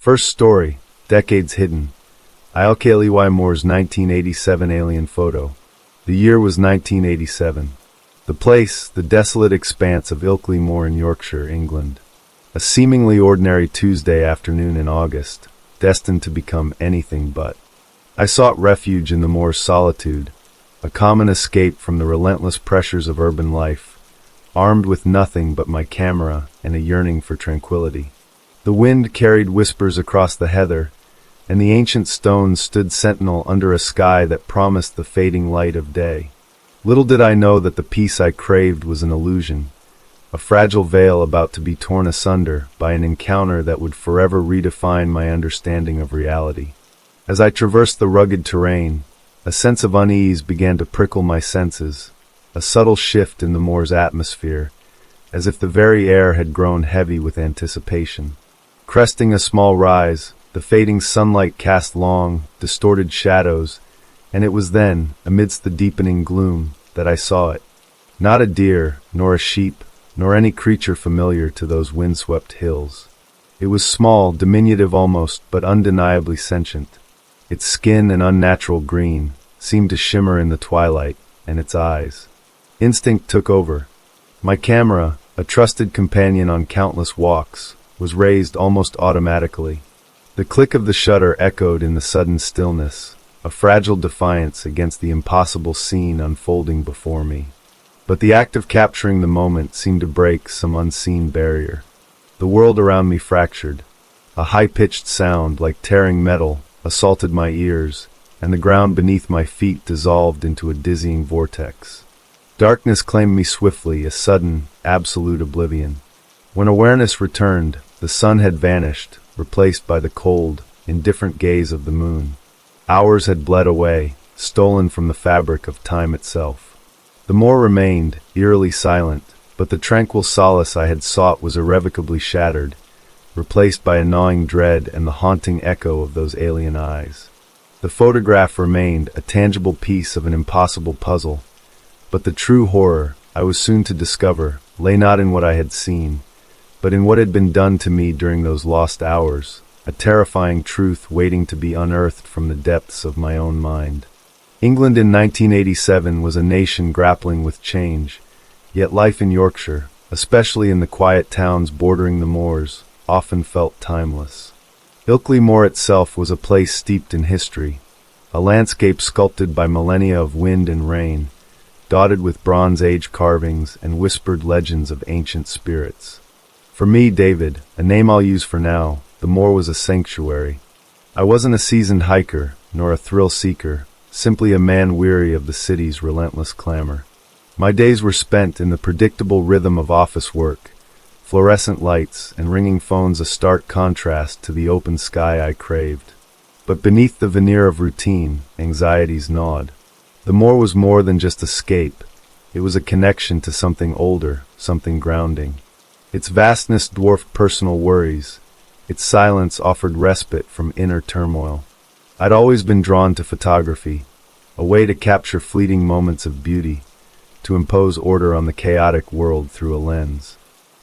First story, Decades Hidden. Ilkley Moore's 1987 alien photo. The year was 1987. The place, the desolate expanse of Ilkley Moor in Yorkshire, England. A seemingly ordinary Tuesday afternoon in August, destined to become anything but. I sought refuge in the moor's solitude, a common escape from the relentless pressures of urban life, armed with nothing but my camera and a yearning for tranquility. The wind carried whispers across the heather, and the ancient stones stood sentinel under a sky that promised the fading light of day. Little did I know that the peace I craved was an illusion, a fragile veil about to be torn asunder by an encounter that would forever redefine my understanding of reality. As I traversed the rugged terrain, a sense of unease began to prickle my senses, a subtle shift in the moor's atmosphere, as if the very air had grown heavy with anticipation. Cresting a small rise, the fading sunlight cast long, distorted shadows, and it was then, amidst the deepening gloom, that I saw it. Not a deer, nor a sheep, nor any creature familiar to those windswept hills. It was small, diminutive almost, but undeniably sentient. Its skin, an unnatural green, seemed to shimmer in the twilight, and its eyes. Instinct took over. My camera, a trusted companion on countless walks, was raised almost automatically. The click of the shutter echoed in the sudden stillness, a fragile defiance against the impossible scene unfolding before me. But the act of capturing the moment seemed to break some unseen barrier. The world around me fractured. A high-pitched sound, like tearing metal, assaulted my ears, and the ground beneath my feet dissolved into a dizzying vortex. Darkness claimed me swiftly, a sudden, absolute oblivion. When awareness returned, the sun had vanished, replaced by the cold, indifferent gaze of the moon. Hours had bled away, stolen from the fabric of time itself. The moor remained, eerily silent, but the tranquil solace I had sought was irrevocably shattered, replaced by a gnawing dread and the haunting echo of those alien eyes. The photograph remained, a tangible piece of an impossible puzzle, but the true horror, I was soon to discover, lay not in what I had seen, but in what had been done to me during those lost hours, a terrifying truth waiting to be unearthed from the depths of my own mind. England in 1987 was a nation grappling with change, yet life in Yorkshire, especially in the quiet towns bordering the moors, often felt timeless. Ilkley Moor itself was a place steeped in history, a landscape sculpted by millennia of wind and rain, dotted with Bronze Age carvings and whispered legends of ancient spirits. For me, David, a name I'll use for now, the moor was a sanctuary. I wasn't a seasoned hiker, nor a thrill-seeker, simply a man weary of the city's relentless clamor. My days were spent in the predictable rhythm of office work, fluorescent lights and ringing phones, a stark contrast to the open sky I craved. But beneath the veneer of routine, anxieties gnawed. The moor was more than just escape. It was a connection to something older, something grounding. Its vastness dwarfed personal worries. Its silence offered respite from inner turmoil. I'd always been drawn to photography, a way to capture fleeting moments of beauty, to impose order on the chaotic world through a lens.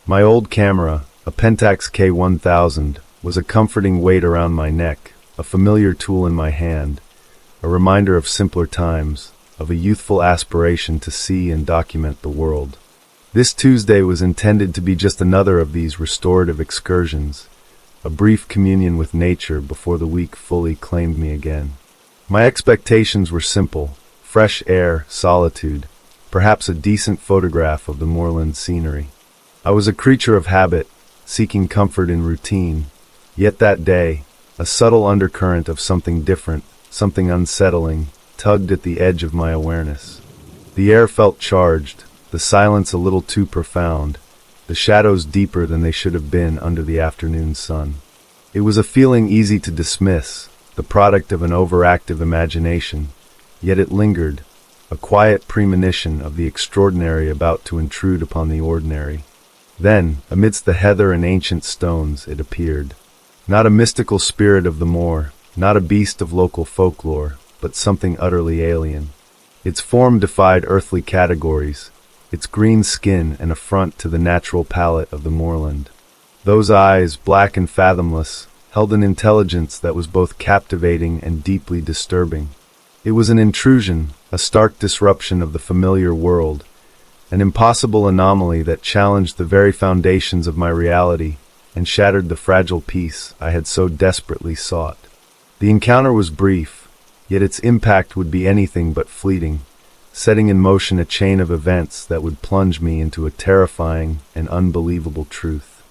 My old camera, a Pentax K1000, was a comforting weight around my neck, a familiar tool in my hand, a reminder of simpler times, of a youthful aspiration to see and document the world. This Tuesday was intended to be just another of these restorative excursions, a brief communion with nature before the week fully claimed me again. My expectations were simple: fresh air, solitude, perhaps a decent photograph of the moorland scenery. I was a creature of habit, seeking comfort in routine, yet that day, a subtle undercurrent of something different, something unsettling, tugged at the edge of my awareness. The air felt charged, the silence a little too profound, the shadows deeper than they should have been under the afternoon sun. It was a feeling easy to dismiss, the product of an overactive imagination, yet it lingered, a quiet premonition of the extraordinary about to intrude upon the ordinary. Then, amidst the heather and ancient stones, it appeared. Not a mystical spirit of the moor, not a beast of local folklore, but something utterly alien. Its form defied earthly categories, its green skin an affront to the natural palate of the moorland. Those eyes, black and fathomless, held an intelligence that was both captivating and deeply disturbing. It was an intrusion, a stark disruption of the familiar world, an impossible anomaly that challenged the very foundations of my reality and shattered the fragile peace I had so desperately sought. The encounter was brief, yet its impact would be anything but fleeting, setting in motion a chain of events that would plunge me into a terrifying and unbelievable truth.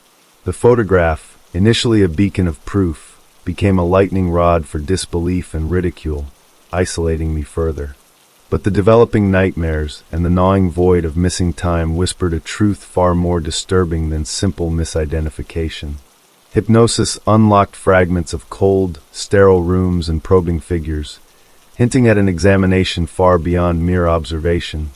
The photograph, initially a beacon of proof, became a lightning rod for disbelief and ridicule, isolating me further. But the developing nightmares and the gnawing void of missing time whispered a truth far more disturbing than simple misidentification. Hypnosis unlocked fragments of cold, sterile rooms and probing figures, hinting at an examination far beyond mere observation,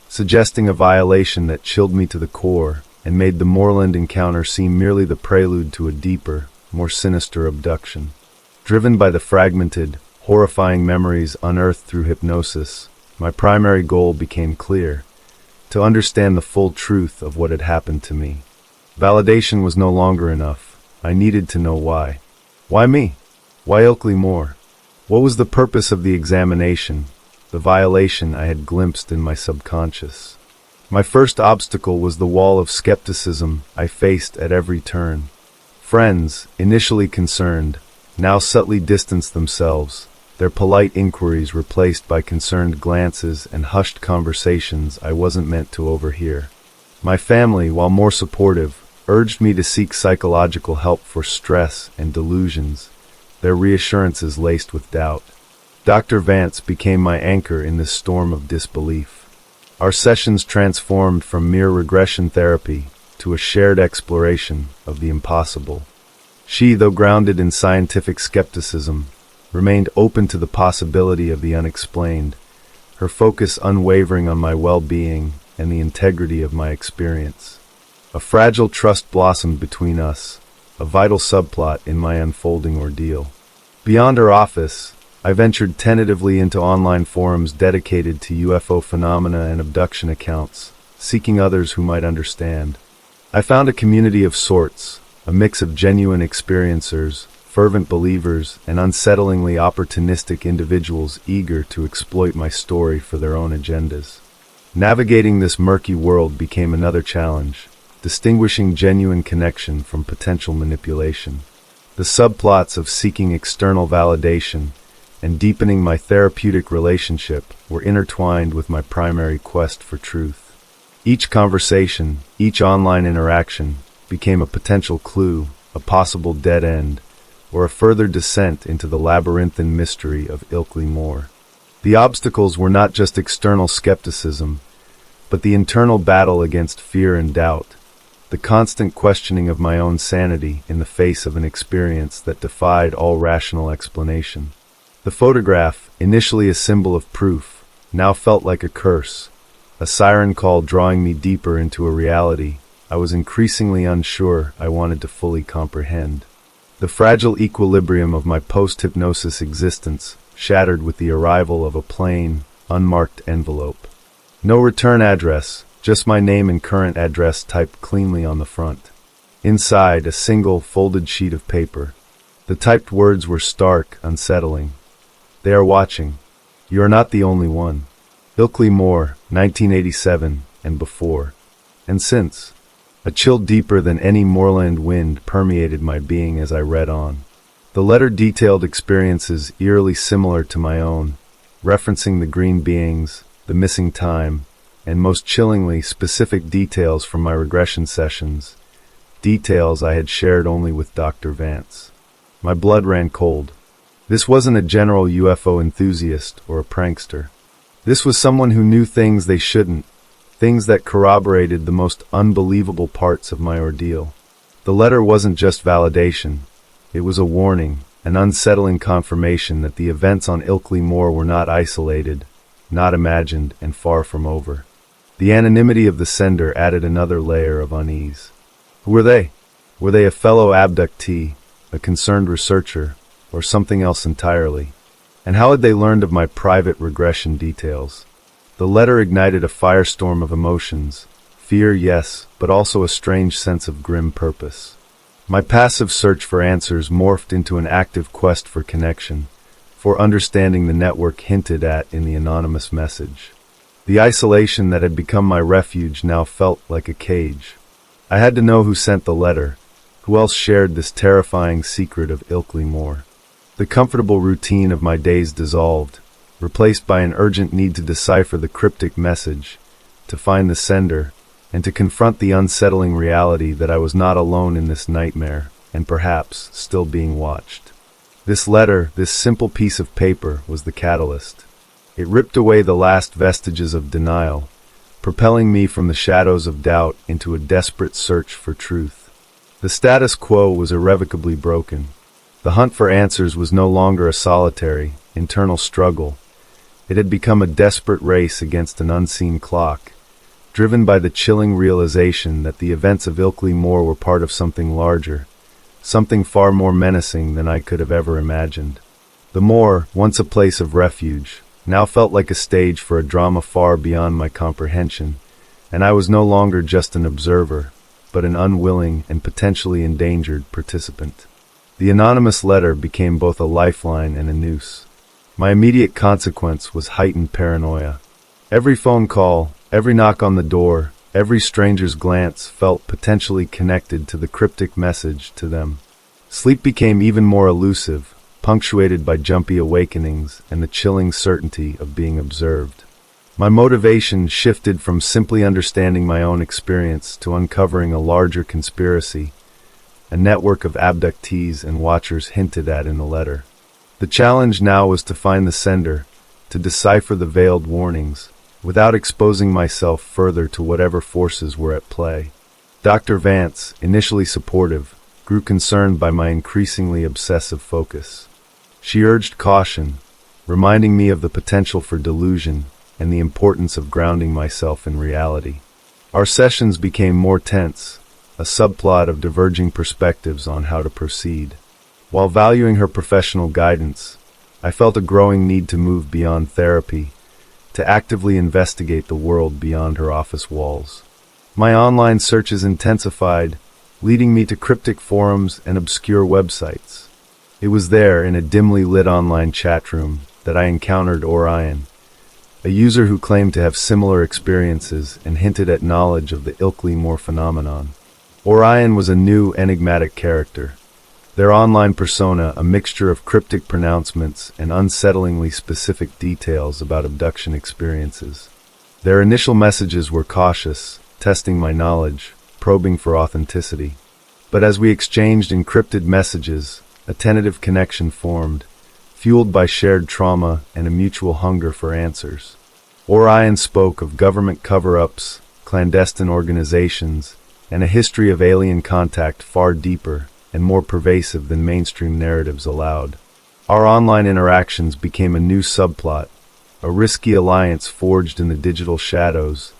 suggesting a violation that chilled me to the core and made the moorland encounter seem merely the prelude to a deeper, more sinister abduction. Driven by the fragmented, horrifying memories unearthed through hypnosis, my primary goal became clear: to understand the full truth of what had happened to me. Validation was no longer enough. I needed to know why. Why me? Why Ilkley Moore? What was the purpose of the examination, the violation I had glimpsed in my subconscious? My first obstacle was the wall of skepticism I faced at every turn. Friends, initially concerned, now subtly distanced themselves, their polite inquiries replaced by concerned glances and hushed conversations I wasn't meant to overhear. My family, while more supportive, urged me to seek psychological help for stress and delusions, their reassurances laced with doubt. Dr. Vance became my anchor in this storm of disbelief. Our sessions transformed from mere regression therapy to a shared exploration of the impossible. She, though grounded in scientific skepticism, remained open to the possibility of the unexplained, her focus unwavering on my well-being and the integrity of my experience. A fragile trust blossomed between us, a vital subplot in my unfolding ordeal. Beyond her office, I ventured tentatively into online forums dedicated to UFO phenomena and abduction accounts, seeking others who might understand. I found a community of sorts, a mix of genuine experiencers, fervent believers, and unsettlingly opportunistic individuals eager to exploit my story for their own agendas. Navigating this murky world became another challenge, distinguishing genuine connection from potential manipulation. The subplots of seeking external validation and deepening my therapeutic relationship were intertwined with my primary quest for truth. Each conversation, each online interaction, became a potential clue, a possible dead end, or a further descent into the labyrinthine mystery of Ilkley Moore. The obstacles were not just external skepticism, but the internal battle against fear and doubt, the constant questioning of my own sanity in the face of an experience that defied all rational explanation. The photograph, initially a symbol of proof, now felt like a curse, a siren call drawing me deeper into a reality I was increasingly unsure I wanted to fully comprehend. The fragile equilibrium of my post-hypnosis existence shattered with the arrival of a plain, unmarked envelope. No return address, just my name and current address typed cleanly on the front. Inside, a single, folded sheet of paper. The typed words were stark, unsettling. They are watching. You are not the only one. Ilkley Moore, 1987, and before. And since. A chill deeper than any moorland wind permeated my being as I read on. The letter detailed experiences eerily similar to my own, referencing the green beings, the missing time, and most chillingly specific details from my regression sessions, details I had shared only with Dr. Vance. My blood ran cold. This wasn't a general UFO enthusiast or a prankster. This was someone who knew things they shouldn't, things that corroborated the most unbelievable parts of my ordeal. The letter wasn't just validation. It was a warning, an unsettling confirmation that the events on Ilkley Moore were not isolated, not imagined, and far from over. The anonymity of the sender added another layer of unease. Who were they? Were they a fellow abductee, a concerned researcher, or something else entirely? And how had they learned of my private regression details? The letter ignited a firestorm of emotions. Fear, yes, but also a strange sense of grim purpose. My passive search for answers morphed into an active quest for connection, for understanding the network hinted at in the anonymous message. The isolation that had become my refuge now felt like a cage. I had to know who sent the letter, who else shared this terrifying secret of Ilkley Moore. The comfortable routine of my days dissolved, replaced by an urgent need to decipher the cryptic message, to find the sender, and to confront the unsettling reality that I was not alone in this nightmare, and perhaps still being watched. This letter, this simple piece of paper, was the catalyst. It ripped away the last vestiges of denial, propelling me from the shadows of doubt into a desperate search for truth. The status quo was irrevocably broken. The hunt for answers was no longer a solitary, internal struggle. It had become a desperate race against an unseen clock, driven by the chilling realization that the events of Ilkley Moore were part of something larger, something far more menacing than I could have ever imagined. The moor, once a place of refuge, now felt like a stage for a drama far beyond my comprehension, and I was no longer just an observer, but an unwilling and potentially endangered participant. The anonymous letter became both a lifeline and a noose. My immediate consequence was heightened paranoia. Every phone call, every knock on the door, every stranger's glance felt potentially connected to the cryptic message to them. Sleep became even more elusive, punctuated by jumpy awakenings and the chilling certainty of being observed. My motivation shifted from simply understanding my own experience to uncovering a larger conspiracy, a network of abductees and watchers hinted at in the letter. The challenge now was to find the sender, to decipher the veiled warnings, without exposing myself further to whatever forces were at play. Dr. Vance, initially supportive, grew concerned by my increasingly obsessive focus. She urged caution, reminding me of the potential for delusion and the importance of grounding myself in reality. Our sessions became more tense, a subplot of diverging perspectives on how to proceed. While valuing her professional guidance, I felt a growing need to move beyond therapy, to actively investigate the world beyond her office walls. My online searches intensified, leading me to cryptic forums and obscure websites. It was there, in a dimly lit online chat room, that I encountered Orion, a user who claimed to have similar experiences and hinted at knowledge of the Ilkley Moore phenomenon. Orion was a new, enigmatic character, their online persona a mixture of cryptic pronouncements and unsettlingly specific details about abduction experiences. Their initial messages were cautious, testing my knowledge, probing for authenticity. But as we exchanged encrypted messages, a tentative connection formed, fueled by shared trauma and a mutual hunger for answers. Orion spoke of government cover-ups, clandestine organizations, and a history of alien contact far deeper and more pervasive than mainstream narratives allowed. Our online interactions became a new subplot, a risky alliance forged in the digital shadows,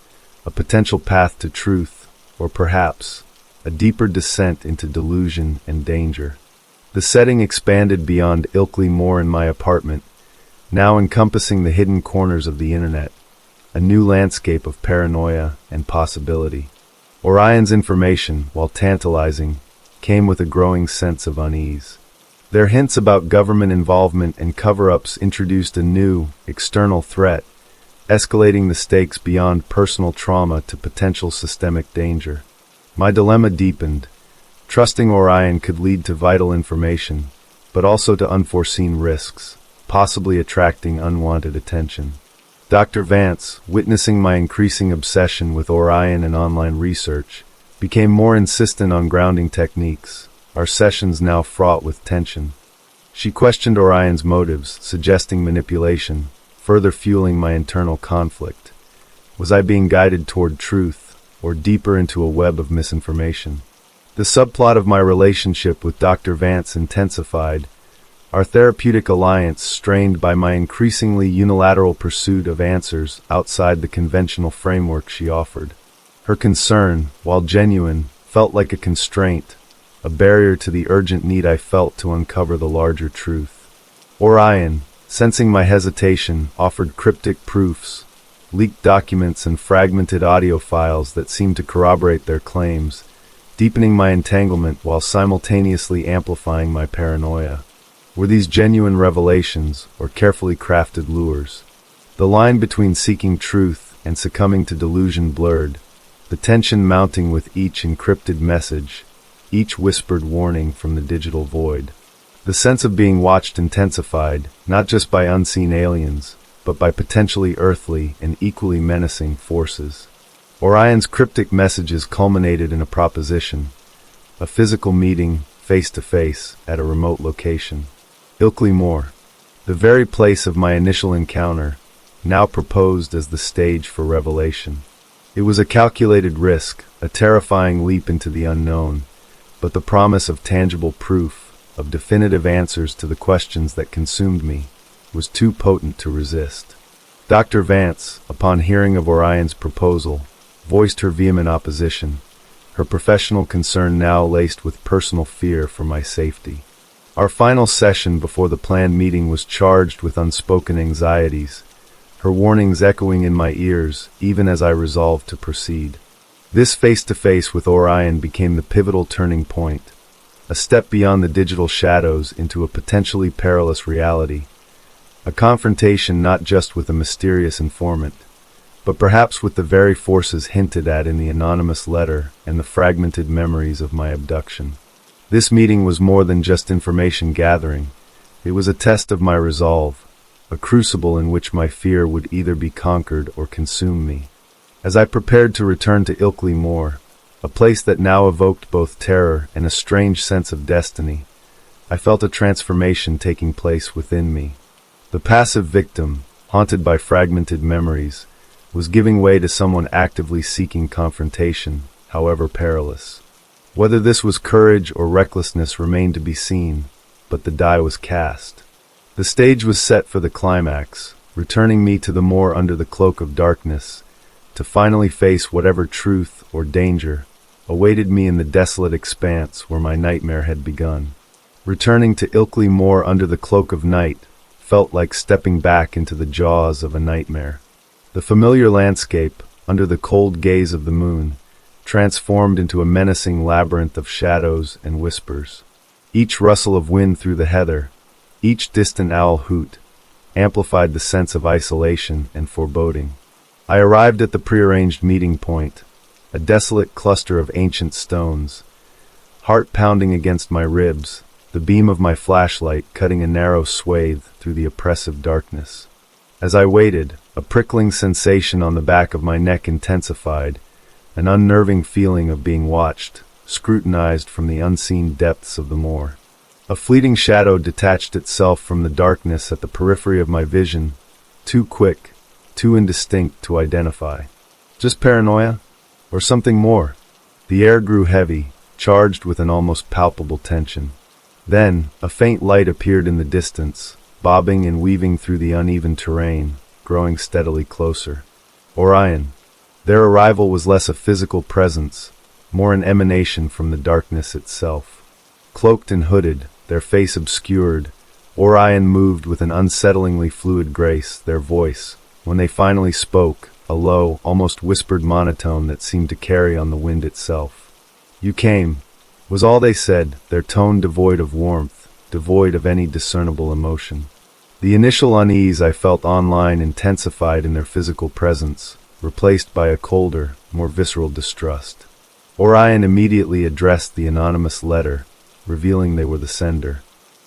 a potential path to truth, or perhaps a deeper descent into delusion and danger. The setting expanded beyond Ilkley Moore in my apartment, now encompassing the hidden corners of the internet, a new landscape of paranoia and possibility. Orion's information, while tantalizing, came with a growing sense of unease. Their hints about government involvement and cover-ups introduced a new, external threat, escalating the stakes beyond personal trauma to potential systemic danger. My dilemma deepened. Trusting Orion could lead to vital information, but also to unforeseen risks, possibly attracting unwanted attention. Dr. Vance, witnessing my increasing obsession with Orion and online research, became more insistent on grounding techniques, our sessions now fraught with tension. She questioned Orion's motives, suggesting manipulation, further fueling my internal conflict. Was I being guided toward truth, or deeper into a web of misinformation? The subplot of my relationship with Dr. Vance intensified, our therapeutic alliance strained by my increasingly unilateral pursuit of answers outside the conventional framework she offered. Her concern, while genuine, felt like a constraint, a barrier to the urgent need I felt to uncover the larger truth. Orion, sensing my hesitation, offered cryptic proofs, leaked documents and fragmented audio files that seemed to corroborate their claims, deepening my entanglement while simultaneously amplifying my paranoia. Were these genuine revelations or carefully crafted lures? The line between seeking truth and succumbing to delusion blurred, the tension mounting with each encrypted message, each whispered warning from the digital void. The sense of being watched intensified, not just by unseen aliens, but by potentially earthly and equally menacing forces. Orion's cryptic messages culminated in a proposition, a physical meeting, face-to-face, at a remote location. Ilkley Moor, the very place of my initial encounter, now proposed as the stage for revelation. It was a calculated risk, a terrifying leap into the unknown, but the promise of tangible proof, of definitive answers to the questions that consumed me, was too potent to resist. Dr. Vance, upon hearing of Orion's proposal, voiced her vehement opposition, her professional concern now laced with personal fear for my safety. Our final session before the planned meeting was charged with unspoken anxieties, her warnings echoing in my ears even as I resolved to proceed. This face-to-face with Orion became the pivotal turning point, a step beyond the digital shadows into a potentially perilous reality, a confrontation not just with a mysterious informant, but perhaps with the very forces hinted at in the anonymous letter and the fragmented memories of my abduction. This meeting was more than just information gathering. It was a test of my resolve, a crucible in which my fear would either be conquered or consume me. As I prepared to return to Ilkley Moor, a place that now evoked both terror and a strange sense of destiny, I felt a transformation taking place within me. The passive victim, haunted by fragmented memories, was giving way to someone actively seeking confrontation, however perilous. Whether this was courage or recklessness remained to be seen, but the die was cast. The stage was set for the climax, returning me to the moor under the cloak of darkness, to finally face whatever truth or danger awaited me in the desolate expanse where my nightmare had begun. Returning to Ilkley Moor under the cloak of night felt like stepping back into the jaws of a nightmare. The familiar landscape, under the cold gaze of the moon, transformed into a menacing labyrinth of shadows and whispers. Each rustle of wind through the heather, each distant owl hoot, amplified the sense of isolation and foreboding. I arrived at the prearranged meeting point, a desolate cluster of ancient stones, heart pounding against my ribs, the beam of my flashlight cutting a narrow swathe through the oppressive darkness. As I waited, a prickling sensation on the back of my neck intensified, an unnerving feeling of being watched, scrutinized from the unseen depths of the moor. A fleeting shadow detached itself from the darkness at the periphery of my vision, too quick, too indistinct to identify. Just paranoia? Or something more? The air grew heavy, charged with an almost palpable tension. Then, a faint light appeared in the distance, bobbing and weaving through the uneven terrain, growing steadily closer. Orion. Their arrival was less a physical presence, more an emanation from the darkness itself. Cloaked and hooded, their face obscured, Orion moved with an unsettlingly fluid grace, their voice, when they finally spoke, a low, almost whispered monotone that seemed to carry on the wind itself. "You came," was all they said, their tone devoid of warmth, devoid of any discernible emotion. The initial unease I felt online intensified in their physical presence, replaced by a colder, more visceral distrust. Orion immediately addressed the anonymous letter, revealing they were the sender.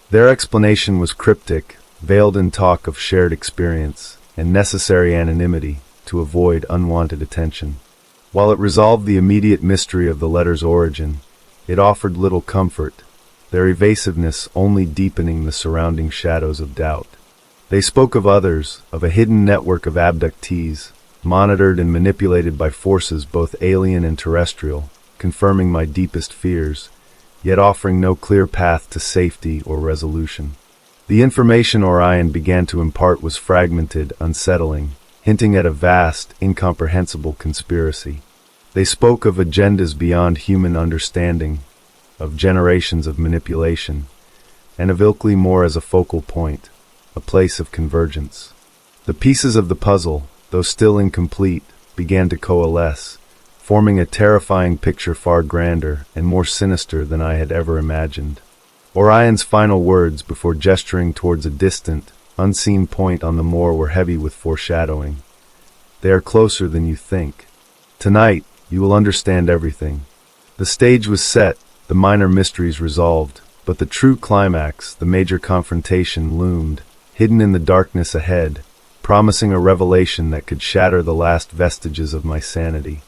Their explanation was cryptic, veiled in talk of shared experience and necessary anonymity to avoid unwanted attention. While it resolved the immediate mystery of the letter's origin, it offered little comfort, their evasiveness only deepening the surrounding shadows of doubt. They spoke of others, of a hidden network of abductees, monitored and manipulated by forces both alien and terrestrial, confirming my deepest fears, yet offering no clear path to safety or resolution. The information Orion began to impart was fragmented, unsettling, hinting at a vast, incomprehensible conspiracy. They spoke of agendas beyond human understanding, of generations of manipulation, and of Ilkley Moor as a focal point, a place of convergence. The pieces of the puzzle, though still incomplete, began to coalesce, forming a terrifying picture far grander and more sinister than I had ever imagined. Orion's final words before gesturing towards a distant, unseen point on the moor were heavy with foreshadowing. They are closer than you think. Tonight, you will understand everything. The stage was set, the minor mysteries resolved, but the true climax, the major confrontation, loomed, hidden in the darkness ahead, promising a revelation that could shatter the last vestiges of my sanity.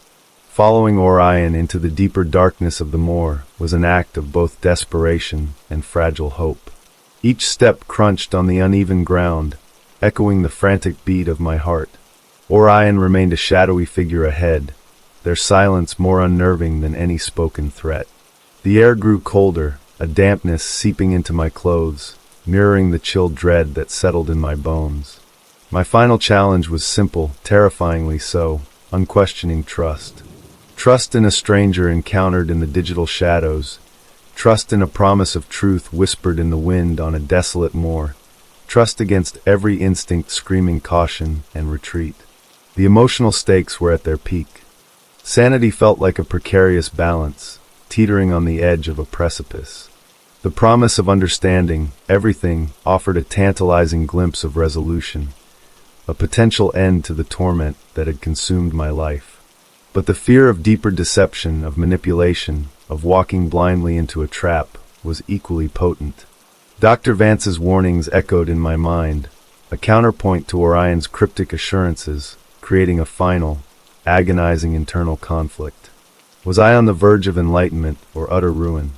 Following Orion into the deeper darkness of the moor was an act of both desperation and fragile hope. Each step crunched on the uneven ground, echoing the frantic beat of my heart. Orion remained a shadowy figure ahead, their silence more unnerving than any spoken threat. The air grew colder, a dampness seeping into my clothes, mirroring the chill dread that settled in my bones. My final challenge was simple, terrifyingly so, unquestioning trust. Trust in a stranger encountered in the digital shadows, trust in a promise of truth whispered in the wind on a desolate moor, trust against every instinct screaming caution and retreat. The emotional stakes were at their peak. Sanity felt like a precarious balance, teetering on the edge of a precipice. The promise of understanding, everything, offered a tantalizing glimpse of resolution, a potential end to the torment that had consumed my life. But the fear of deeper deception, of manipulation, of walking blindly into a trap, was equally potent. Dr. Vance's warnings echoed in my mind, a counterpoint to Orion's cryptic assurances, creating a final, agonizing internal conflict. Was I on the verge of enlightenment or utter ruin?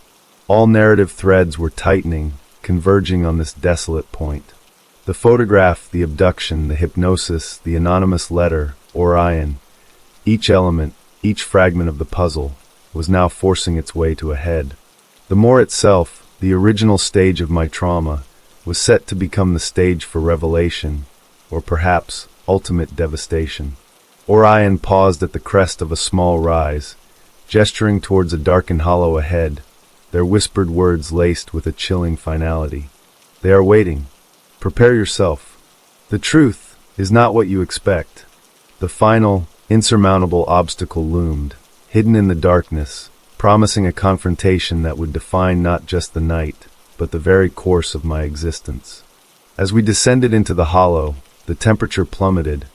All narrative threads were tightening, converging on this desolate point. The photograph, the abduction, the hypnosis, the anonymous letter, Orion, each element, each fragment of the puzzle, was now forcing its way to a head. The moor itself, the original stage of my trauma, was set to become the stage for revelation, or perhaps ultimate devastation. Orion paused at the crest of a small rise, gesturing towards a darkened hollow ahead, their whispered words laced with a chilling finality. They are waiting. Prepare yourself. The truth is not what you expect. The final, insurmountable obstacle loomed, hidden in the darkness, promising a confrontation that would define not just the night, but the very course of my existence. As we descended into the hollow, the temperature plummeted,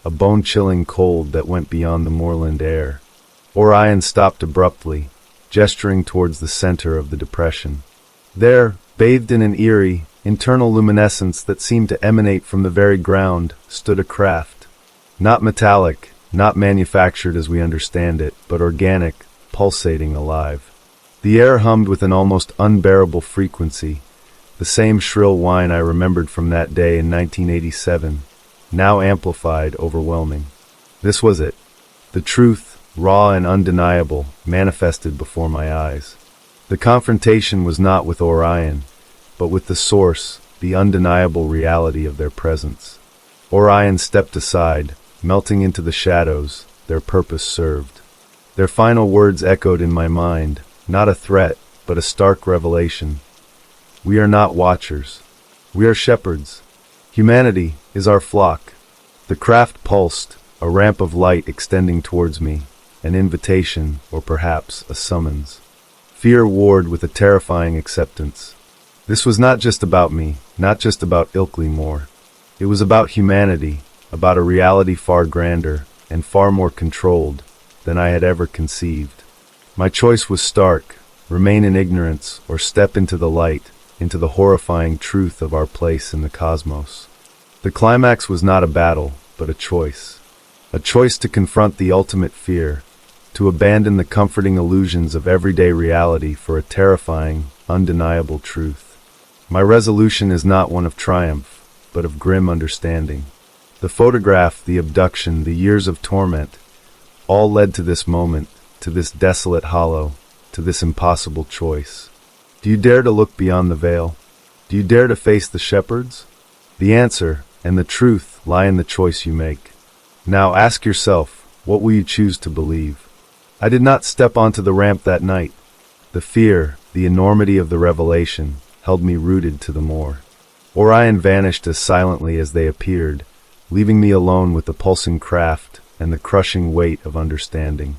a bone-chilling cold that went beyond the moorland air. Orion stopped abruptly, gesturing towards the center of the depression. There, bathed in an eerie, internal luminescence that seemed to emanate from the very ground, stood a craft. Not metallic, not manufactured as we understand it, but organic, pulsating alive. The air hummed with an almost unbearable frequency, the same shrill whine I remembered from that day in 1987, now amplified, overwhelming. This was it. The truth, raw and undeniable, manifested before my eyes. The confrontation was not with Orion, but with the source, the undeniable reality of their presence. Orion stepped aside, melting into the shadows, their purpose served. Their final words echoed in my mind, not a threat, but a stark revelation. We are not watchers. We are shepherds. Humanity is our flock. The craft pulsed, a ramp of light extending towards me, an invitation, or perhaps a summons. Fear warred with a terrifying acceptance. This was not just about me, not just about Ilkley Moor. It was about humanity, about a reality far grander and far more controlled than I had ever conceived. My choice was stark: remain in ignorance or step into the light, into the horrifying truth of our place in the cosmos. The climax was not a battle, but a choice. A choice to confront the ultimate fear, to abandon the comforting illusions of everyday reality for a terrifying, undeniable truth. My resolution is not one of triumph, but of grim understanding. The photograph, the abduction, the years of torment, all led to this moment, to this desolate hollow, to this impossible choice. Do you dare to look beyond the veil? Do you dare to face the shepherds? The answer, and the truth, lie in the choice you make. Now ask yourself, what will you choose to believe? I did not step onto the ramp that night. The fear, the enormity of the revelation, held me rooted to the moor. Orion vanished as silently as they appeared, leaving me alone with the pulsing craft and the crushing weight of understanding.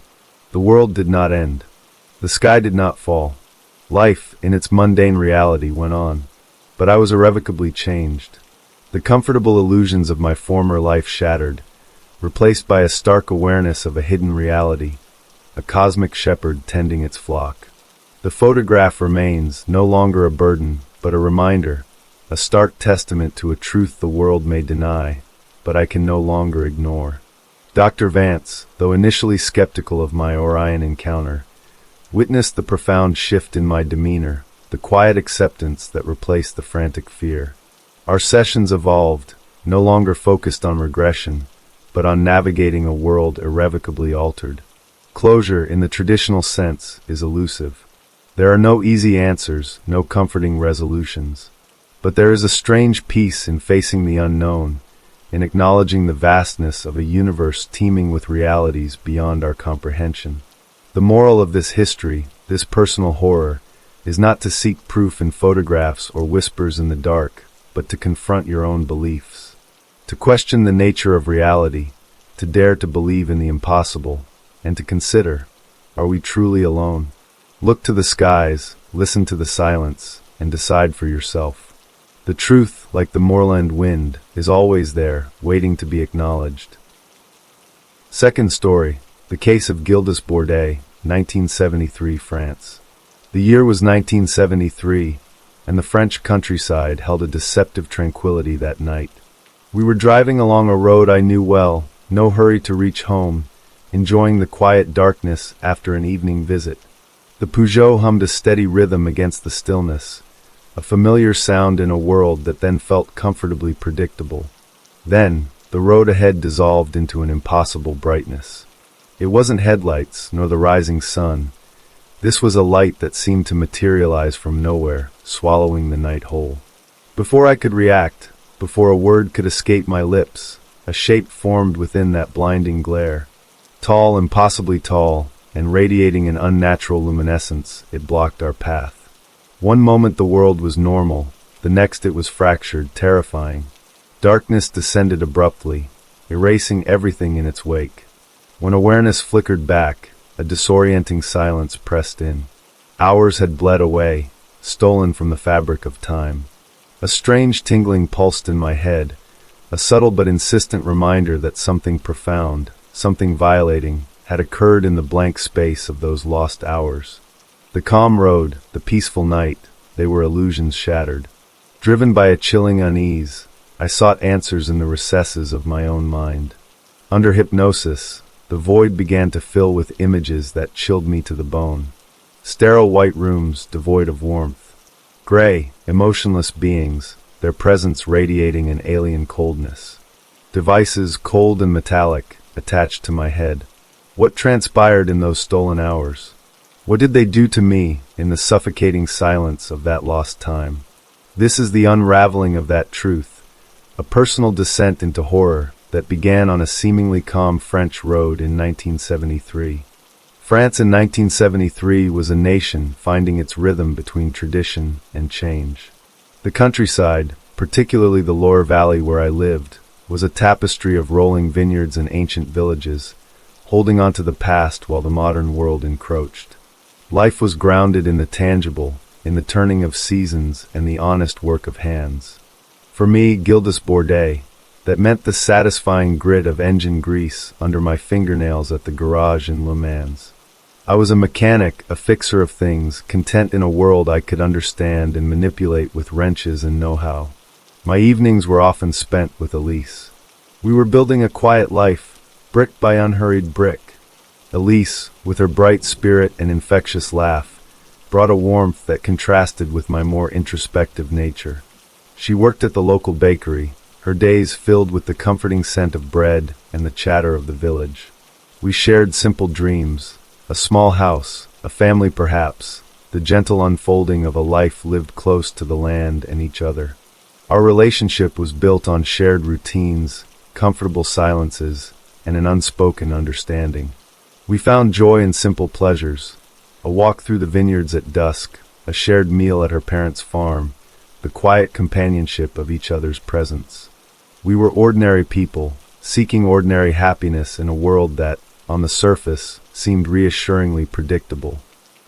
The world did not end. The sky did not fall. Life, in its mundane reality, went on. But I was irrevocably changed. The comfortable illusions of my former life shattered, replaced by a stark awareness of a hidden reality, a cosmic shepherd tending its flock. The photograph remains, no longer a burden, but a reminder, a stark testament to a truth the world may deny, but I can no longer ignore. Dr. Vance, though initially skeptical of my Orion encounter, witnessed the profound shift in my demeanor, the quiet acceptance that replaced the frantic fear. Our sessions evolved, no longer focused on regression, but on navigating a world irrevocably altered. Closure, in the traditional sense, is elusive. There are no easy answers, no comforting resolutions. But there is a strange peace in facing the unknown, in acknowledging the vastness of a universe teeming with realities beyond our comprehension. The moral of this history, this personal horror, is not to seek proof in photographs or whispers in the dark, but to confront your own beliefs. To question the nature of reality, to dare to believe in the impossible, and to consider, are we truly alone? Look to the skies, listen to the silence, and decide for yourself. The truth, like the moorland wind, is always there, waiting to be acknowledged. Second story, the case of Gildas Bourdet, 1973, France. The year was 1973, and the French countryside held a deceptive tranquility that night. We were driving along a road I knew well, no hurry to reach home, enjoying the quiet darkness after an evening visit. The Peugeot hummed a steady rhythm against the stillness, a familiar sound in a world that then felt comfortably predictable. Then, the road ahead dissolved into an impossible brightness. It wasn't headlights, nor the rising sun. This was a light that seemed to materialize from nowhere, swallowing the night whole. Before I could react, before a word could escape my lips, a shape formed within that blinding glare. Tall, impossibly tall, and radiating an unnatural luminescence, it blocked our path. One moment the world was normal, the next it was fractured, terrifying. Darkness descended abruptly, erasing everything in its wake. When awareness flickered back, a disorienting silence pressed in. Hours had bled away, stolen from the fabric of time. A strange tingling pulsed in my head, a subtle but insistent reminder that something profound, something violating, had occurred in the blank space of those lost hours. The calm road, the peaceful night, they were illusions shattered. Driven by a chilling unease, I sought answers in the recesses of my own mind. Under hypnosis, the void began to fill with images that chilled me to the bone. Sterile white rooms devoid of warmth. Gray, emotionless beings, their presence radiating an alien coldness. Devices cold and metallic, attached to my head. What transpired in those stolen hours? What did they do to me in the suffocating silence of that lost time? This is the unraveling of that truth, a personal descent into horror that began on a seemingly calm French road in 1973. France in 1973 was a nation finding its rhythm between tradition and change. The countryside, particularly the Loire Valley where I lived, was a tapestry of rolling vineyards and ancient villages, holding on to the past while the modern world encroached. Life was grounded in the tangible, in the turning of seasons and the honest work of hands. For me, Gildas Bourdet, that meant the satisfying grit of engine grease under my fingernails at the garage in Le Mans. I was a mechanic, a fixer of things, content in a world I could understand and manipulate with wrenches and know-how. My evenings were often spent with Elise. We were building a quiet life, brick by unhurried brick. Elise, with her bright spirit and infectious laugh, brought a warmth that contrasted with my more introspective nature. She worked at the local bakery, her days filled with the comforting scent of bread and the chatter of the village. We shared simple dreams, a small house, a family perhaps, the gentle unfolding of a life lived close to the land and each other. Our relationship was built on shared routines, comfortable silences, and an unspoken understanding. We found joy in simple pleasures, a walk through the vineyards at dusk, a shared meal at her parents' farm, the quiet companionship of each other's presence. We were ordinary people, seeking ordinary happiness in a world that, on the surface, seemed reassuringly predictable.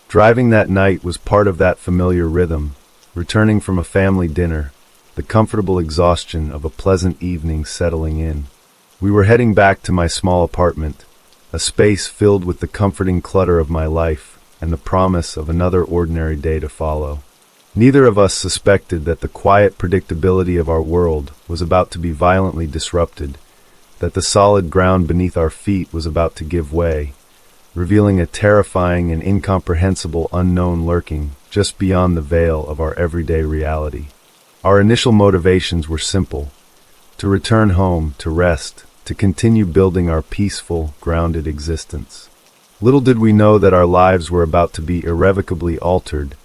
Driving that night was part of that familiar rhythm, returning from a family dinner, the comfortable exhaustion of a pleasant evening settling in. We were heading back to my small apartment, a space filled with the comforting clutter of my life and the promise of another ordinary day to follow. Neither of us suspected that the quiet predictability of our world was about to be violently disrupted, that the solid ground beneath our feet was about to give way, revealing a terrifying and incomprehensible unknown lurking just beyond the veil of our everyday reality. Our initial motivations were simple: to return home, to rest, to continue building our peaceful, grounded existence. Little did we know that our lives were about to be irrevocably altered,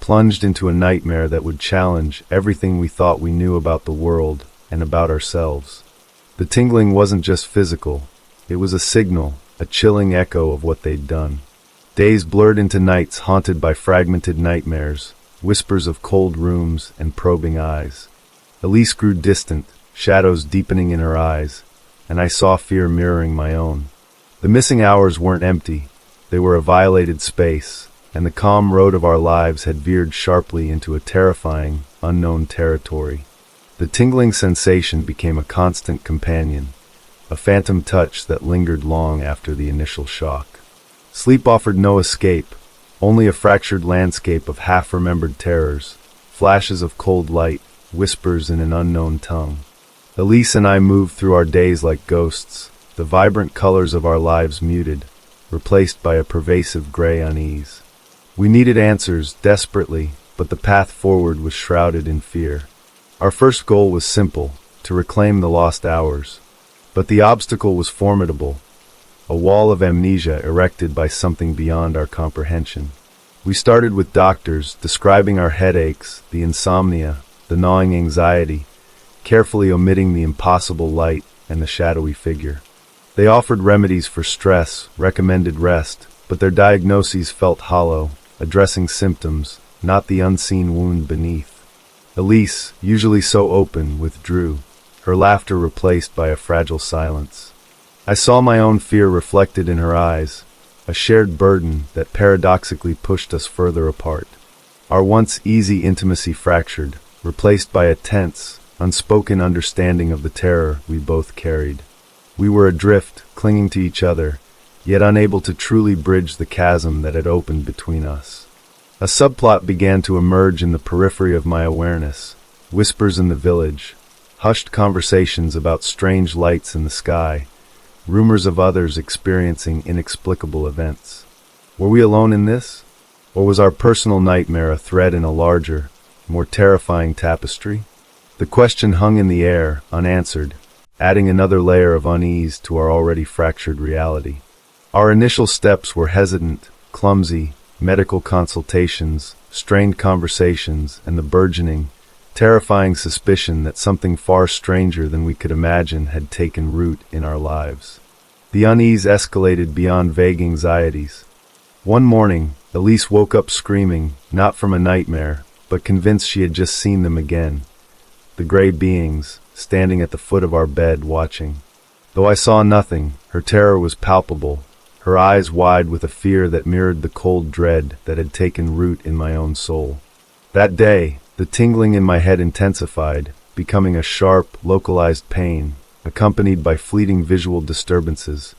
plunged into a nightmare that would challenge everything we thought we knew about the world and about ourselves. The tingling wasn't just physical, it was a signal, a chilling echo of what they'd done. Days blurred into nights haunted by fragmented nightmares, whispers of cold rooms and probing eyes. Elise grew distant, shadows deepening in her eyes, and I saw fear mirroring my own. The missing hours weren't empty, they were a violated space, and the calm road of our lives had veered sharply into a terrifying, unknown territory. The tingling sensation became a constant companion, a phantom touch that lingered long after the initial shock. Sleep offered no escape, only a fractured landscape of half-remembered terrors, flashes of cold light, whispers in an unknown tongue. Elise and I moved through our days like ghosts, the vibrant colors of our lives muted, replaced by a pervasive gray unease. We needed answers desperately, but the path forward was shrouded in fear. Our first goal was simple: to reclaim the lost hours. But the obstacle was formidable, a wall of amnesia erected by something beyond our comprehension. We started with doctors describing our headaches, the insomnia, the gnawing anxiety, carefully omitting the impossible light and the shadowy figure. They offered remedies for stress, recommended rest, but their diagnoses felt hollow, addressing symptoms, not the unseen wound beneath. Elise, usually so open, withdrew, her laughter replaced by a fragile silence. I saw my own fear reflected in her eyes, a shared burden that paradoxically pushed us further apart. Our once easy intimacy fractured, replaced by a tense, unspoken understanding of the terror we both carried. We were adrift, clinging to each other, yet unable to truly bridge the chasm that had opened between us. A subplot began to emerge in the periphery of my awareness: whispers in the village, hushed conversations about strange lights in the sky, rumors of others experiencing inexplicable events. Were we alone in this? Or was our personal nightmare a thread in a larger, more terrifying tapestry? The question hung in the air, unanswered, adding another layer of unease to our already fractured reality. Our initial steps were hesitant, clumsy: medical consultations, strained conversations, and the burgeoning, terrifying suspicion that something far stranger than we could imagine had taken root in our lives. The unease escalated beyond vague anxieties. One morning, Elise woke up screaming, not from a nightmare, but convinced she had just seen them again. The gray beings, standing at the foot of our bed, watching. Though I saw nothing, her terror was palpable, her eyes wide with a fear that mirrored the cold dread that had taken root in my own soul. That day, the tingling in my head intensified, becoming a sharp, localized pain, accompanied by fleeting visual disturbances,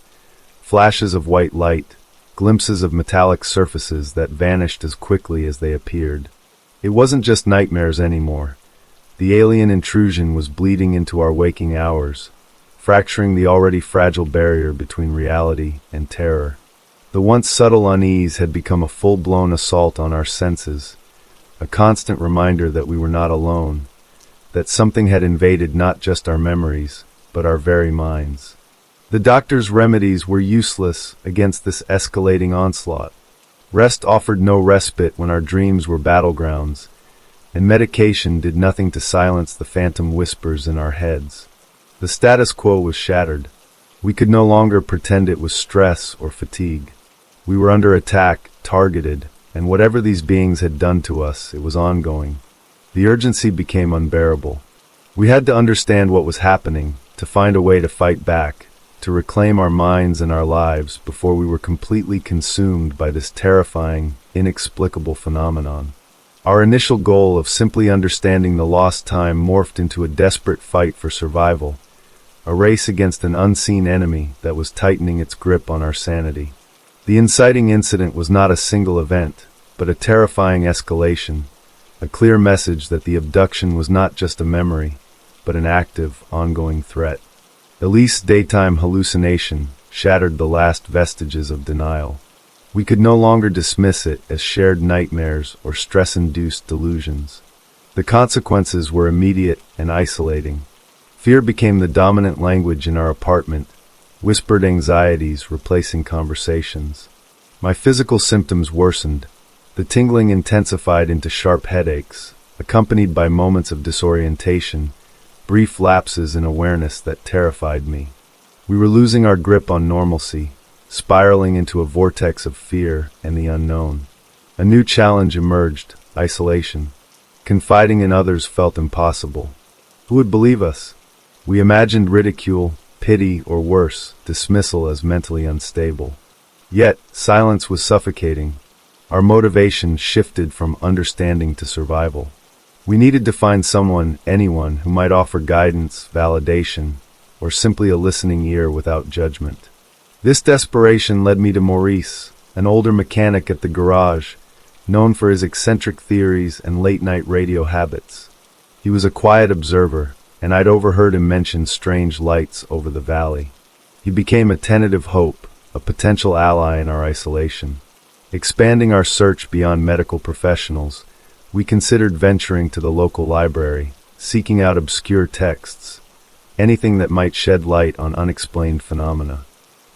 flashes of white light, glimpses of metallic surfaces that vanished as quickly as they appeared. It wasn't just nightmares anymore. The alien intrusion was bleeding into our waking hours, fracturing the already fragile barrier between reality and terror. The once subtle unease had become a full-blown assault on our senses, a constant reminder that we were not alone, that something had invaded not just our memories, but our very minds. The doctor's remedies were useless against this escalating onslaught. Rest offered no respite when our dreams were battlegrounds, and medication did nothing to silence the phantom whispers in our heads. The status quo was shattered. We could no longer pretend it was stress or fatigue. We were under attack, targeted, and whatever these beings had done to us, it was ongoing. The urgency became unbearable. We had to understand what was happening, to find a way to fight back, to reclaim our minds and our lives before we were completely consumed by this terrifying, inexplicable phenomenon. Our initial goal of simply understanding the lost time morphed into a desperate fight for survival, a race against an unseen enemy that was tightening its grip on our sanity. The inciting incident was not a single event, but a terrifying escalation, a clear message that the abduction was not just a memory, but an active, ongoing threat. Elise's daytime hallucination shattered the last vestiges of denial. We could no longer dismiss it as shared nightmares or stress-induced delusions. The consequences were immediate and isolating. Fear became the dominant language in our apartment, whispered anxieties replacing conversations. My physical symptoms worsened. The tingling intensified into sharp headaches, accompanied by moments of disorientation, brief lapses in awareness that terrified me. We were losing our grip on normalcy, spiraling into a vortex of fear and the unknown. A new challenge emerged: isolation. Confiding in others felt impossible. Who would believe us? We imagined ridicule, pity, or worse, dismissal as mentally unstable. Yet, silence was suffocating. Our motivation shifted from understanding to survival. We needed to find someone, anyone, who might offer guidance, validation, or simply a listening ear without judgment. This desperation led me to Maurice, an older mechanic at the garage, known for his eccentric theories and late-night radio habits. He was a quiet observer, and I'd overheard him mention strange lights over the valley. He became a tentative hope, a potential ally in our isolation. Expanding our search beyond medical professionals, we considered venturing to the local library, seeking out obscure texts, anything that might shed light on unexplained phenomena.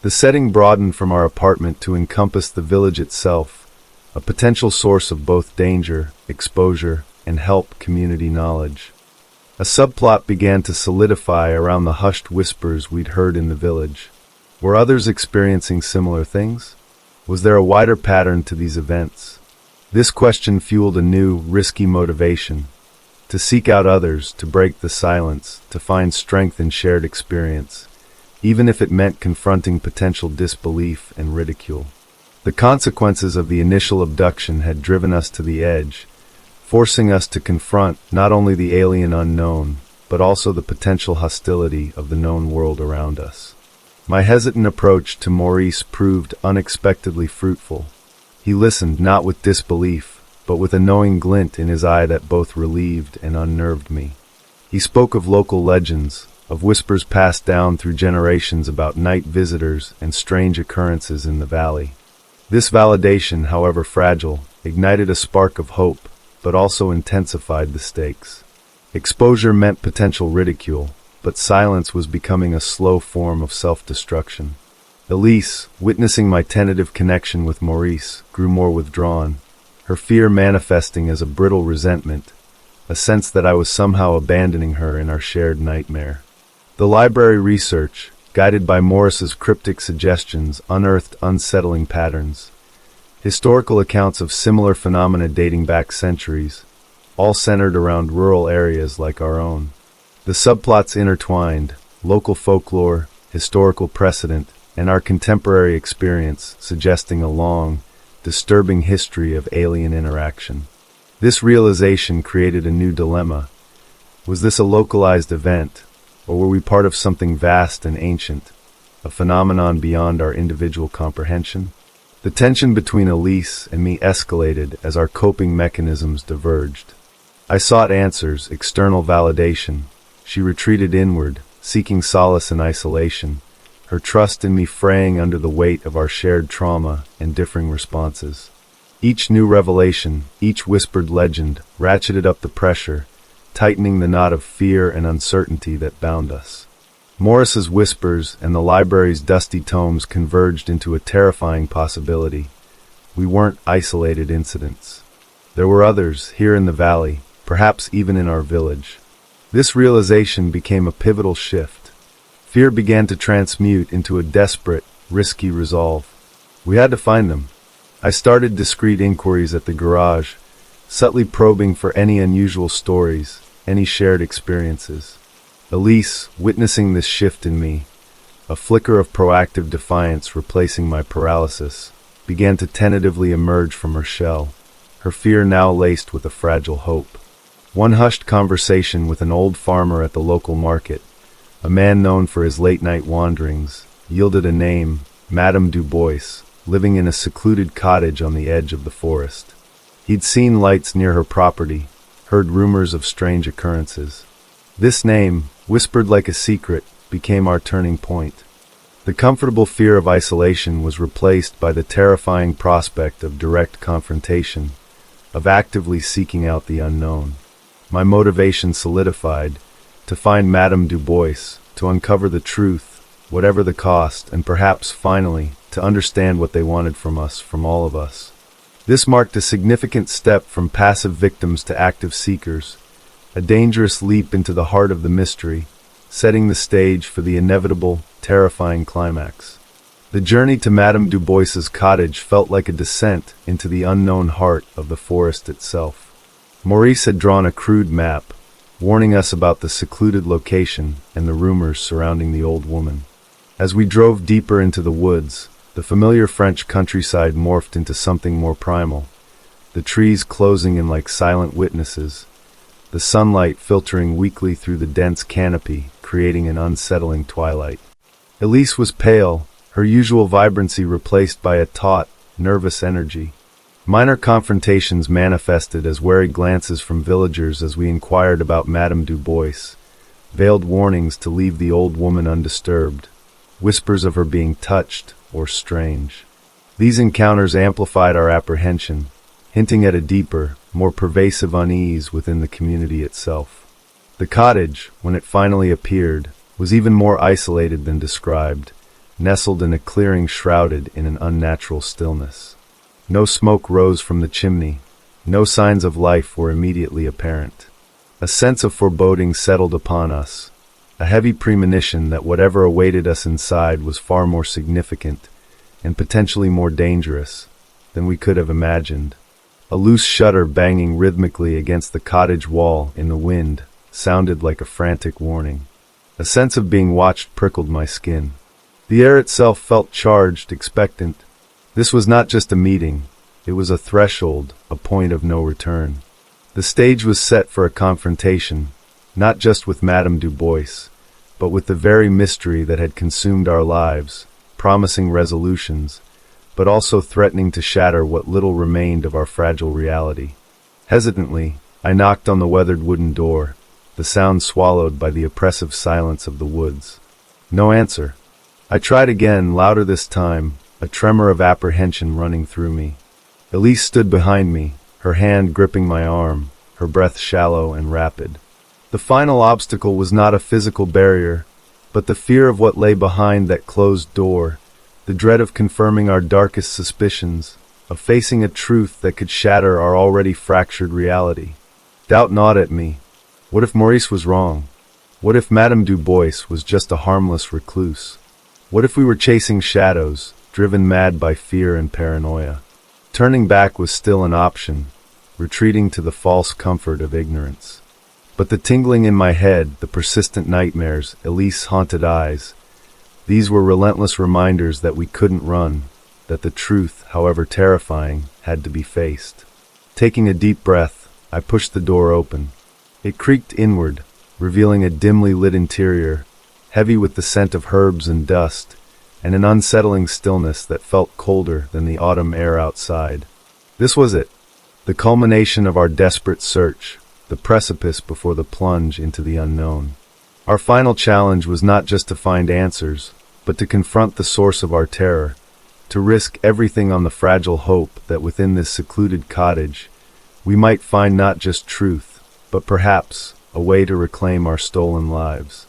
The setting broadened from our apartment to encompass the village itself, a potential source of both danger, exposure, and help community knowledge. A subplot began to solidify around the hushed whispers we'd heard in the village. Were others experiencing similar things? Was there a wider pattern to these events? This question fueled a new, risky motivation: to seek out others, to break the silence, to find strength in shared experience, even if it meant confronting potential disbelief and ridicule. The consequences of the initial abduction had driven us to the edge, forcing us to confront not only the alien unknown, but also the potential hostility of the known world around us. My hesitant approach to Maurice proved unexpectedly fruitful. He listened not with disbelief, but with a knowing glint in his eye that both relieved and unnerved me. He spoke of local legends, of whispers passed down through generations about night visitors and strange occurrences in the valley. This validation, however fragile, ignited a spark of hope, but also intensified the stakes. Exposure meant potential ridicule, but silence was becoming a slow form of self-destruction. Elise, witnessing my tentative connection with Maurice, grew more withdrawn, her fear manifesting as a brittle resentment, a sense that I was somehow abandoning her in our shared nightmare. The library research, guided by Morris's cryptic suggestions, unearthed unsettling patterns. Historical accounts of similar phenomena dating back centuries, all centered around rural areas like our own. The subplots intertwined: local folklore, historical precedent, and our contemporary experience, suggesting a long, disturbing history of alien interaction. This realization created a new dilemma. Was this a localized event, or were we part of something vast and ancient, a phenomenon beyond our individual comprehension? The tension between Elise and me escalated as our coping mechanisms diverged. I sought answers, external validation. She retreated inward, seeking solace in isolation, her trust in me fraying under the weight of our shared trauma and differing responses. Each new revelation, each whispered legend, ratcheted up the pressure, tightening the knot of fear and uncertainty that bound us. Morris's whispers and the library's dusty tomes converged into a terrifying possibility. We weren't isolated incidents. There were others here in the valley, perhaps even in our village. This realization became a pivotal shift. Fear began to transmute into a desperate, risky resolve. We had to find them. I started discreet inquiries at the garage, subtly probing for any unusual stories, any shared experiences. Elise, witnessing this shift in me, a flicker of proactive defiance replacing my paralysis, began to tentatively emerge from her shell, her fear now laced with a fragile hope. One hushed conversation with an old farmer at the local market, a man known for his late-night wanderings, yielded a name, Madame Du Bois, living in a secluded cottage on the edge of the forest. He'd seen lights near her property, heard rumors of strange occurrences. This name, whispered like a secret, became our turning point. The comfortable fear of isolation was replaced by the terrifying prospect of direct confrontation, of actively seeking out the unknown. My motivation solidified, to find Madame Du Bois, to uncover the truth, whatever the cost, and perhaps, finally, to understand what they wanted from us, from all of us. This marked a significant step from passive victims to active seekers, a dangerous leap into the heart of the mystery, setting the stage for the inevitable, terrifying climax. The journey to Madame Du Bois's cottage felt like a descent into the unknown heart of the forest itself. Maurice had drawn a crude map, warning us about the secluded location and the rumors surrounding the old woman. As we drove deeper into the woods, the familiar French countryside morphed into something more primal, the trees closing in like silent witnesses, the sunlight filtering weakly through the dense canopy, creating an unsettling twilight. Elise was pale, her usual vibrancy replaced by a taut, nervous energy. Minor confrontations manifested as wary glances from villagers as we inquired about Madame Du Bois, veiled warnings to leave the old woman undisturbed, whispers of her being touched or strange. These encounters amplified our apprehension, hinting at a deeper, more pervasive unease within the community itself. The cottage, when it finally appeared, was even more isolated than described, nestled in a clearing shrouded in an unnatural stillness. No smoke rose from the chimney, no signs of life were immediately apparent. A sense of foreboding settled upon us, a heavy premonition that whatever awaited us inside was far more significant and potentially more dangerous than we could have imagined. A loose shutter banging rhythmically against the cottage wall in the wind sounded like a frantic warning. A sense of being watched prickled my skin. The air itself felt charged, expectant. This was not just a meeting, it was a threshold, a point of no return. The stage was set for a confrontation, not just with Madame Du Bois, but with the very mystery that had consumed our lives, promising resolutions, but also threatening to shatter what little remained of our fragile reality. Hesitantly, I knocked on the weathered wooden door, the sound swallowed by the oppressive silence of the woods. No answer. I tried again, louder this time, a tremor of apprehension running through me. Elise stood behind me, her hand gripping my arm, her breath shallow and rapid. The final obstacle was not a physical barrier, but the fear of what lay behind that closed door, the dread of confirming our darkest suspicions, of facing a truth that could shatter our already fractured reality. Doubt gnawed at me. What if Maurice was wrong? What if Madame Du Bois was just a harmless recluse? What if we were chasing shadows, driven mad by fear and paranoia? Turning back was still an option, retreating to the false comfort of ignorance. But the tingling in my head, the persistent nightmares, Elise's haunted eyes, these were relentless reminders that we couldn't run, that the truth, however terrifying, had to be faced. Taking a deep breath, I pushed the door open. It creaked inward, revealing a dimly lit interior, heavy with the scent of herbs and dust, and an unsettling stillness that felt colder than the autumn air outside. This was it, the culmination of our desperate search, the precipice before the plunge into the unknown. Our final challenge was not just to find answers, but to confront the source of our terror, to risk everything on the fragile hope that within this secluded cottage we might find not just truth, but perhaps a way to reclaim our stolen lives.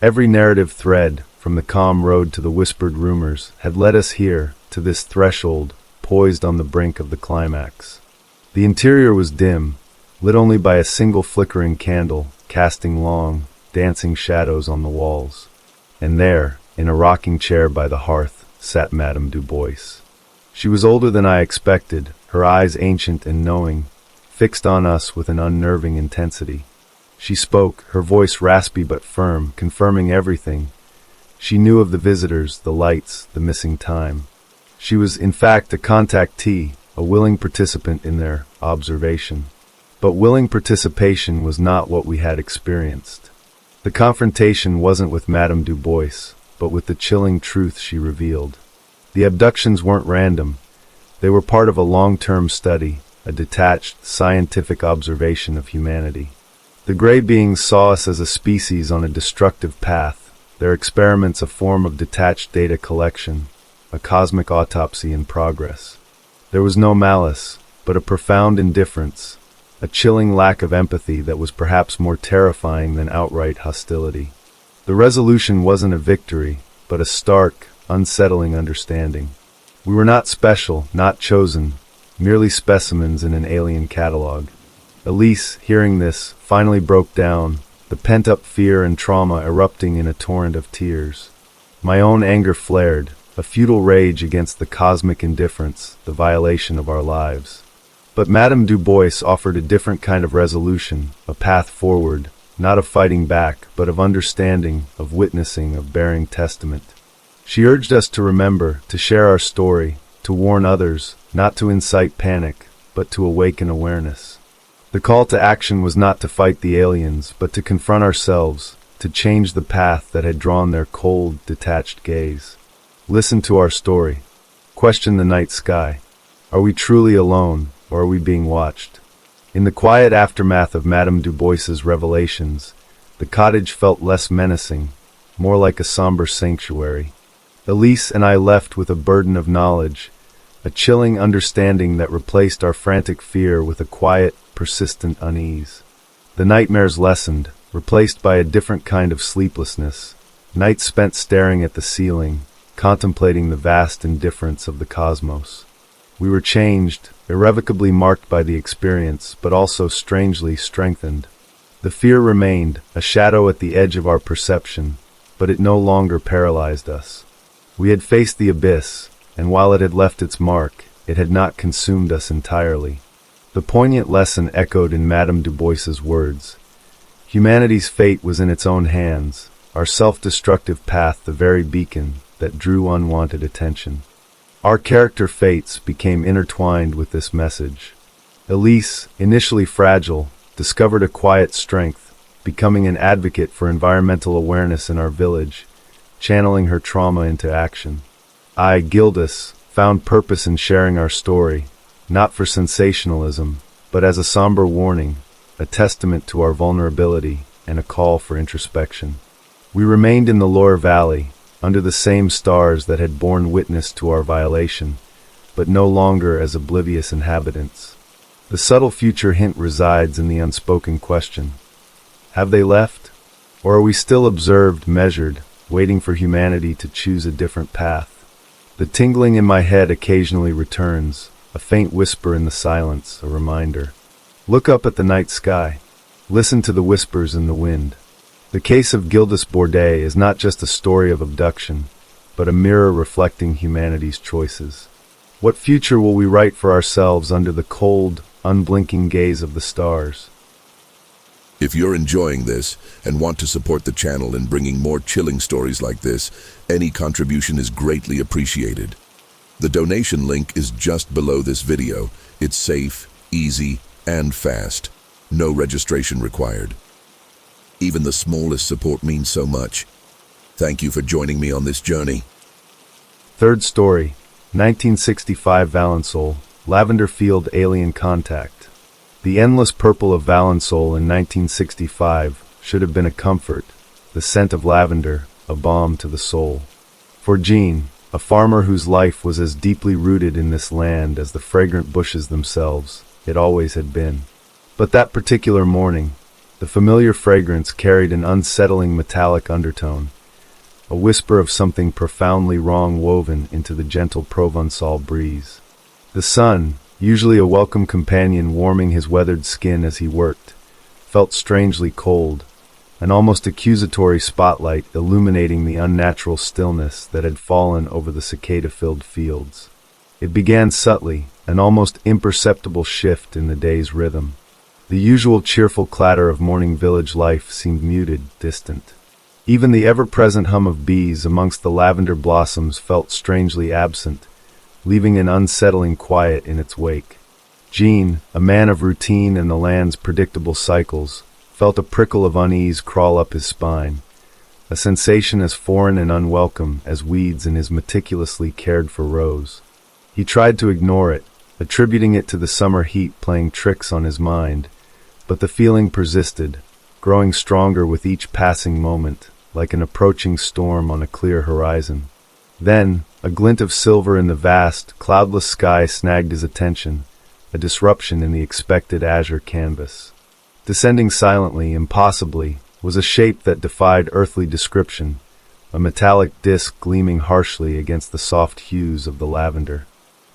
Every narrative thread, from the calm road to the whispered rumors, had led us here, to this threshold, poised on the brink of the climax. The interior was dim, lit only by a single flickering candle, casting long, dancing shadows on the walls. And there, in a rocking chair by the hearth, sat Madame Du Bois. She was older than I expected, her eyes ancient and knowing, fixed on us with an unnerving intensity. She spoke, her voice raspy but firm, confirming everything, She knew of the visitors, the lights, the missing time. She was, in fact, a contactee, a willing participant in their observation. But willing participation was not what we had experienced. The confrontation wasn't with Madame Du Bois, but with the chilling truth she revealed. The abductions weren't random. They were part of a long-term study, a detached, scientific observation of humanity. The gray beings saw us as a species on a destructive path, their experiments a form of detached data collection, a cosmic autopsy in progress. There was no malice, but a profound indifference, a chilling lack of empathy that was perhaps more terrifying than outright hostility. The resolution wasn't a victory, but a stark, unsettling understanding. We were not special, not chosen, merely specimens in an alien catalog. Elise, hearing this, finally broke down, the pent-up fear and trauma erupting in a torrent of tears. My own anger flared, a futile rage against the cosmic indifference, the violation of our lives. But Madame Du Bois offered a different kind of resolution, a path forward, not of fighting back, but of understanding, of witnessing, of bearing testament. She urged us to remember, to share our story, to warn others, not to incite panic, but to awaken awareness. The call to action was not to fight the aliens, but to confront ourselves, to change the path that had drawn their cold, detached gaze. Listen to our story. Question the night sky. Are we truly alone, or are we being watched? In the quiet aftermath of Madame Du Bois's revelations, the cottage felt less menacing, more like a somber sanctuary. Elise and I left with a burden of knowledge, a chilling understanding that replaced our frantic fear with a quiet, persistent unease. The nightmares lessened, replaced by a different kind of sleeplessness, nights spent staring at the ceiling, contemplating the vast indifference of the cosmos. We were changed, irrevocably marked by the experience, but also strangely strengthened. The fear remained, a shadow at the edge of our perception, but it no longer paralyzed us. We had faced the abyss, and while it had left its mark, it had not consumed us entirely. The poignant lesson echoed in Madame Du Bois's words. Humanity's fate was in its own hands, our self-destructive path the very beacon that drew unwanted attention. Our character fates became intertwined with this message. Elise, initially fragile, discovered a quiet strength, becoming an advocate for environmental awareness in our village, channeling her trauma into action. I, Gildas, found purpose in sharing our story, not for sensationalism, but as a somber warning, a testament to our vulnerability and a call for introspection. We remained in the Loire Valley, under the same stars that had borne witness to our violation, but no longer as oblivious inhabitants. The subtle future hint resides in the unspoken question. Have they left? Or are we still observed, measured, waiting for humanity to choose a different path? The tingling in my head occasionally returns, a faint whisper in the silence, a reminder. Look up at the night sky. Listen to the whispers in the wind. The case of Gildas Bourdet is not just a story of abduction, but a mirror reflecting humanity's choices. What future will we write for ourselves under the cold, unblinking gaze of the stars? If you're enjoying this and want to support the channel in bringing more chilling stories like this, any contribution is greatly appreciated. The donation link is just below this video. It's safe, easy, and fast. No registration required. Even the smallest support means so much. Thank you for joining me on this journey. Third story, 1965 Valensole, Lavender Field Alien Contact. The endless purple of Valensole in 1965 should have been a comfort, the scent of lavender, a balm to the soul. For Jean, a farmer whose life was as deeply rooted in this land as the fragrant bushes themselves, it always had been. But that particular morning, the familiar fragrance carried an unsettling metallic undertone, a whisper of something profoundly wrong woven into the gentle Provençal breeze. The sun, usually a welcome companion warming his weathered skin as he worked, felt strangely cold, an almost accusatory spotlight illuminating the unnatural stillness that had fallen over the cicada-filled fields. It began subtly, an almost imperceptible shift in the day's rhythm. The usual cheerful clatter of morning village life seemed muted, distant. Even the ever-present hum of bees amongst the lavender blossoms felt strangely absent, leaving an unsettling quiet in its wake. Jean, a man of routine and the land's predictable cycles, felt a prickle of unease crawl up his spine, a sensation as foreign and unwelcome as weeds in his meticulously cared-for rose. He tried to ignore it, attributing it to the summer heat playing tricks on his mind, but the feeling persisted, growing stronger with each passing moment, like an approaching storm on a clear horizon. Then, a glint of silver in the vast, cloudless sky snagged his attention, a disruption in the expected azure canvas. Descending silently, impossibly, was a shape that defied earthly description, a metallic disk gleaming harshly against the soft hues of the lavender.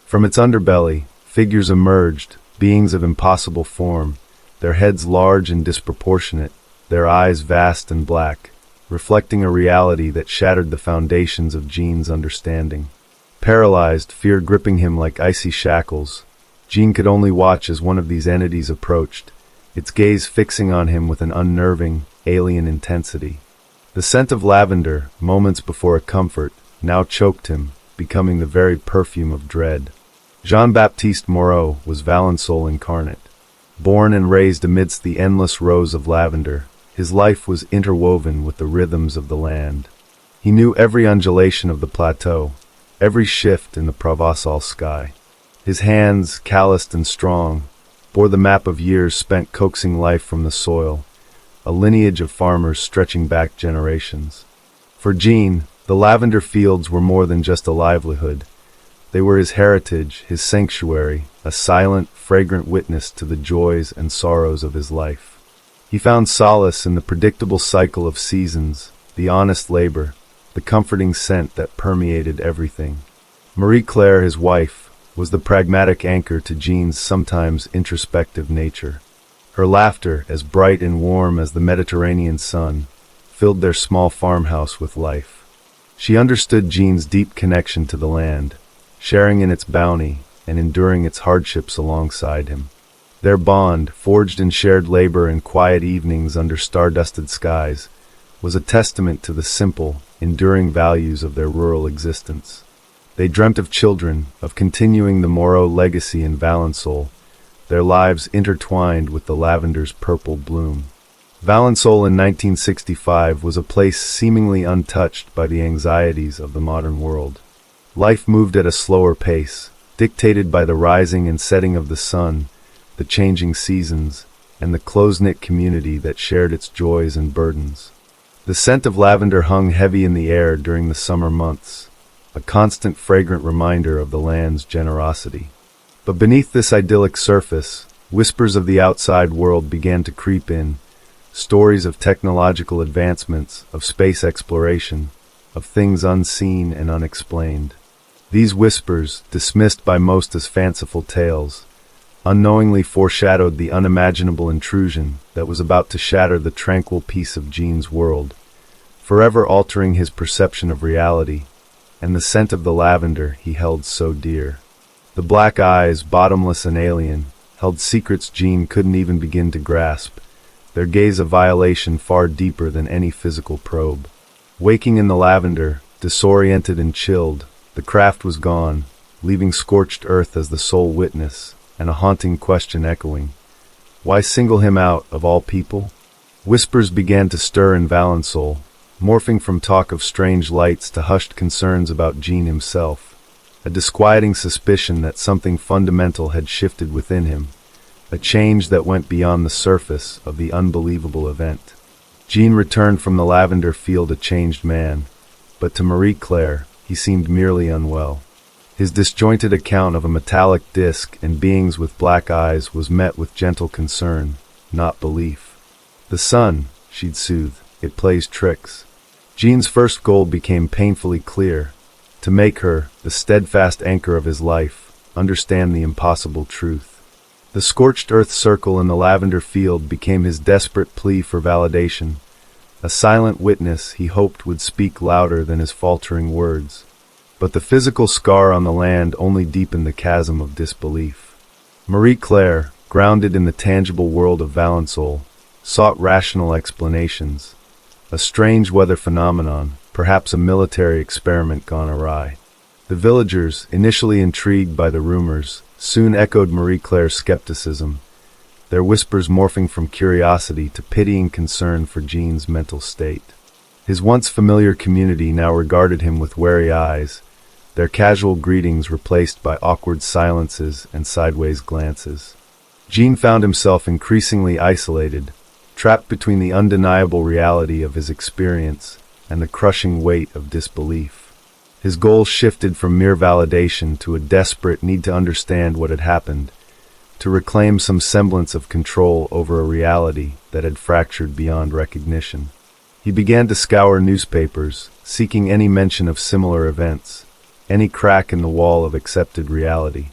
From its underbelly, figures emerged, beings of impossible form, their heads large and disproportionate, their eyes vast and black, reflecting a reality that shattered the foundations of Jean's understanding. Paralyzed, fear gripping him like icy shackles, Jean could only watch as one of these entities approached, its gaze fixing on him with an unnerving, alien intensity. The scent of lavender, moments before a comfort, now choked him, becoming the very perfume of dread. Jean-Baptiste Moreau was Valençol incarnate. Born and raised amidst the endless rows of lavender, his life was interwoven with the rhythms of the land. He knew every undulation of the plateau, every shift in the Provençal sky. His hands, calloused and strong, bore the map of years spent coaxing life from the soil, a lineage of farmers stretching back generations. For Jean, the lavender fields were more than just a livelihood. They were his heritage, his sanctuary, a silent, fragrant witness to the joys and sorrows of his life. He found solace in the predictable cycle of seasons, the honest labor, the comforting scent that permeated everything. Marie-Claire, his wife, was the pragmatic anchor to Jean's sometimes introspective nature. Her laughter, as bright and warm as the Mediterranean sun, filled their small farmhouse with life. She understood Jean's deep connection to the land, sharing in its bounty and enduring its hardships alongside him. Their bond, forged in shared labor and quiet evenings under star-dusted skies, was a testament to the simple, enduring values of their rural existence. They dreamt of children, of continuing the Moreau legacy in Valençol, their lives intertwined with the lavender's purple bloom. Valençol in 1965 was a place seemingly untouched by the anxieties of the modern world. Life moved at a slower pace, dictated by the rising and setting of the sun, the changing seasons, and the close-knit community that shared its joys and burdens. The scent of lavender hung heavy in the air during the summer months, a constant fragrant reminder of the land's generosity. But beneath this idyllic surface, whispers of the outside world began to creep in, stories of technological advancements, of space exploration, of things unseen and unexplained. These whispers, dismissed by most as fanciful tales, unknowingly foreshadowed the unimaginable intrusion that was about to shatter the tranquil peace of Jean's world, forever altering his perception of reality, and the scent of the lavender he held so dear. The black eyes, bottomless and alien, held secrets Jean couldn't even begin to grasp, their gaze a violation far deeper than any physical probe. Waking in the lavender, disoriented and chilled, the craft was gone, leaving scorched earth as the sole witness, and a haunting question echoing. Why single him out, of all people? Whispers began to stir in Valençol, morphing from talk of strange lights to hushed concerns about Jean himself, a disquieting suspicion that something fundamental had shifted within him, a change that went beyond the surface of the unbelievable event. Jean returned from the lavender field a changed man, but to Marie-Claire, he seemed merely unwell. His disjointed account of a metallic disc and beings with black eyes was met with gentle concern, not belief. The sun, she'd soothe, it plays tricks. Jean's first goal became painfully clear, to make her, the steadfast anchor of his life, understand the impossible truth. The scorched earth circle in the lavender field became his desperate plea for validation, a silent witness he hoped would speak louder than his faltering words. But the physical scar on the land only deepened the chasm of disbelief. Marie-Claire, grounded in the tangible world of Valençol, sought rational explanations, a strange weather phenomenon, perhaps a military experiment gone awry. The villagers, initially intrigued by the rumors, soon echoed Marie Claire's skepticism, their whispers morphing from curiosity to pitying concern for Jean's mental state. His once familiar community now regarded him with wary eyes, their casual greetings replaced by awkward silences and sideways glances. Jean found himself increasingly isolated, trapped between the undeniable reality of his experience and the crushing weight of disbelief. His goal shifted from mere validation to a desperate need to understand what had happened, to reclaim some semblance of control over a reality that had fractured beyond recognition. He began to scour newspapers, seeking any mention of similar events, any crack in the wall of accepted reality.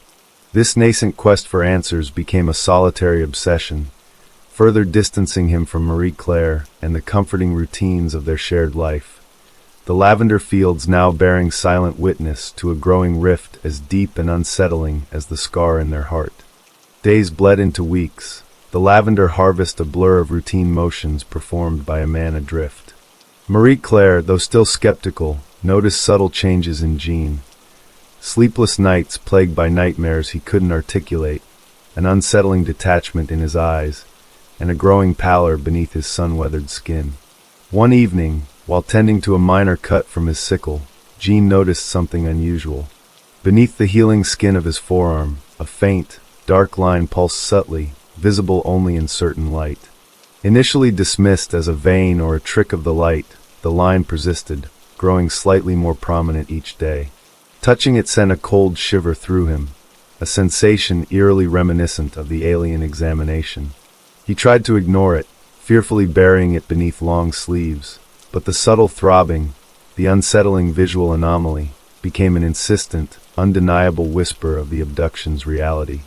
This nascent quest for answers became a solitary obsession, further distancing him from Marie Claire and the comforting routines of their shared life. The lavender fields now bearing silent witness to a growing rift as deep and unsettling as the scar in their heart. Days bled into weeks, the lavender harvest a blur of routine motions performed by a man adrift. Marie Claire, though still skeptical, noticed subtle changes in Jean. Sleepless nights plagued by nightmares he couldn't articulate, an unsettling detachment in his eyes, and a growing pallor beneath his sun-weathered skin. One evening, while tending to a minor cut from his sickle, Jean noticed something unusual. Beneath the healing skin of his forearm, a faint, dark line pulsed subtly, visible only in certain light. Initially dismissed as a vein or a trick of the light, the line persisted, growing slightly more prominent each day. Touching it sent a cold shiver through him, a sensation eerily reminiscent of the alien examination. He tried to ignore it, fearfully burying it beneath long sleeves, but the subtle throbbing, the unsettling visual anomaly, became an insistent, undeniable whisper of the abduction's reality.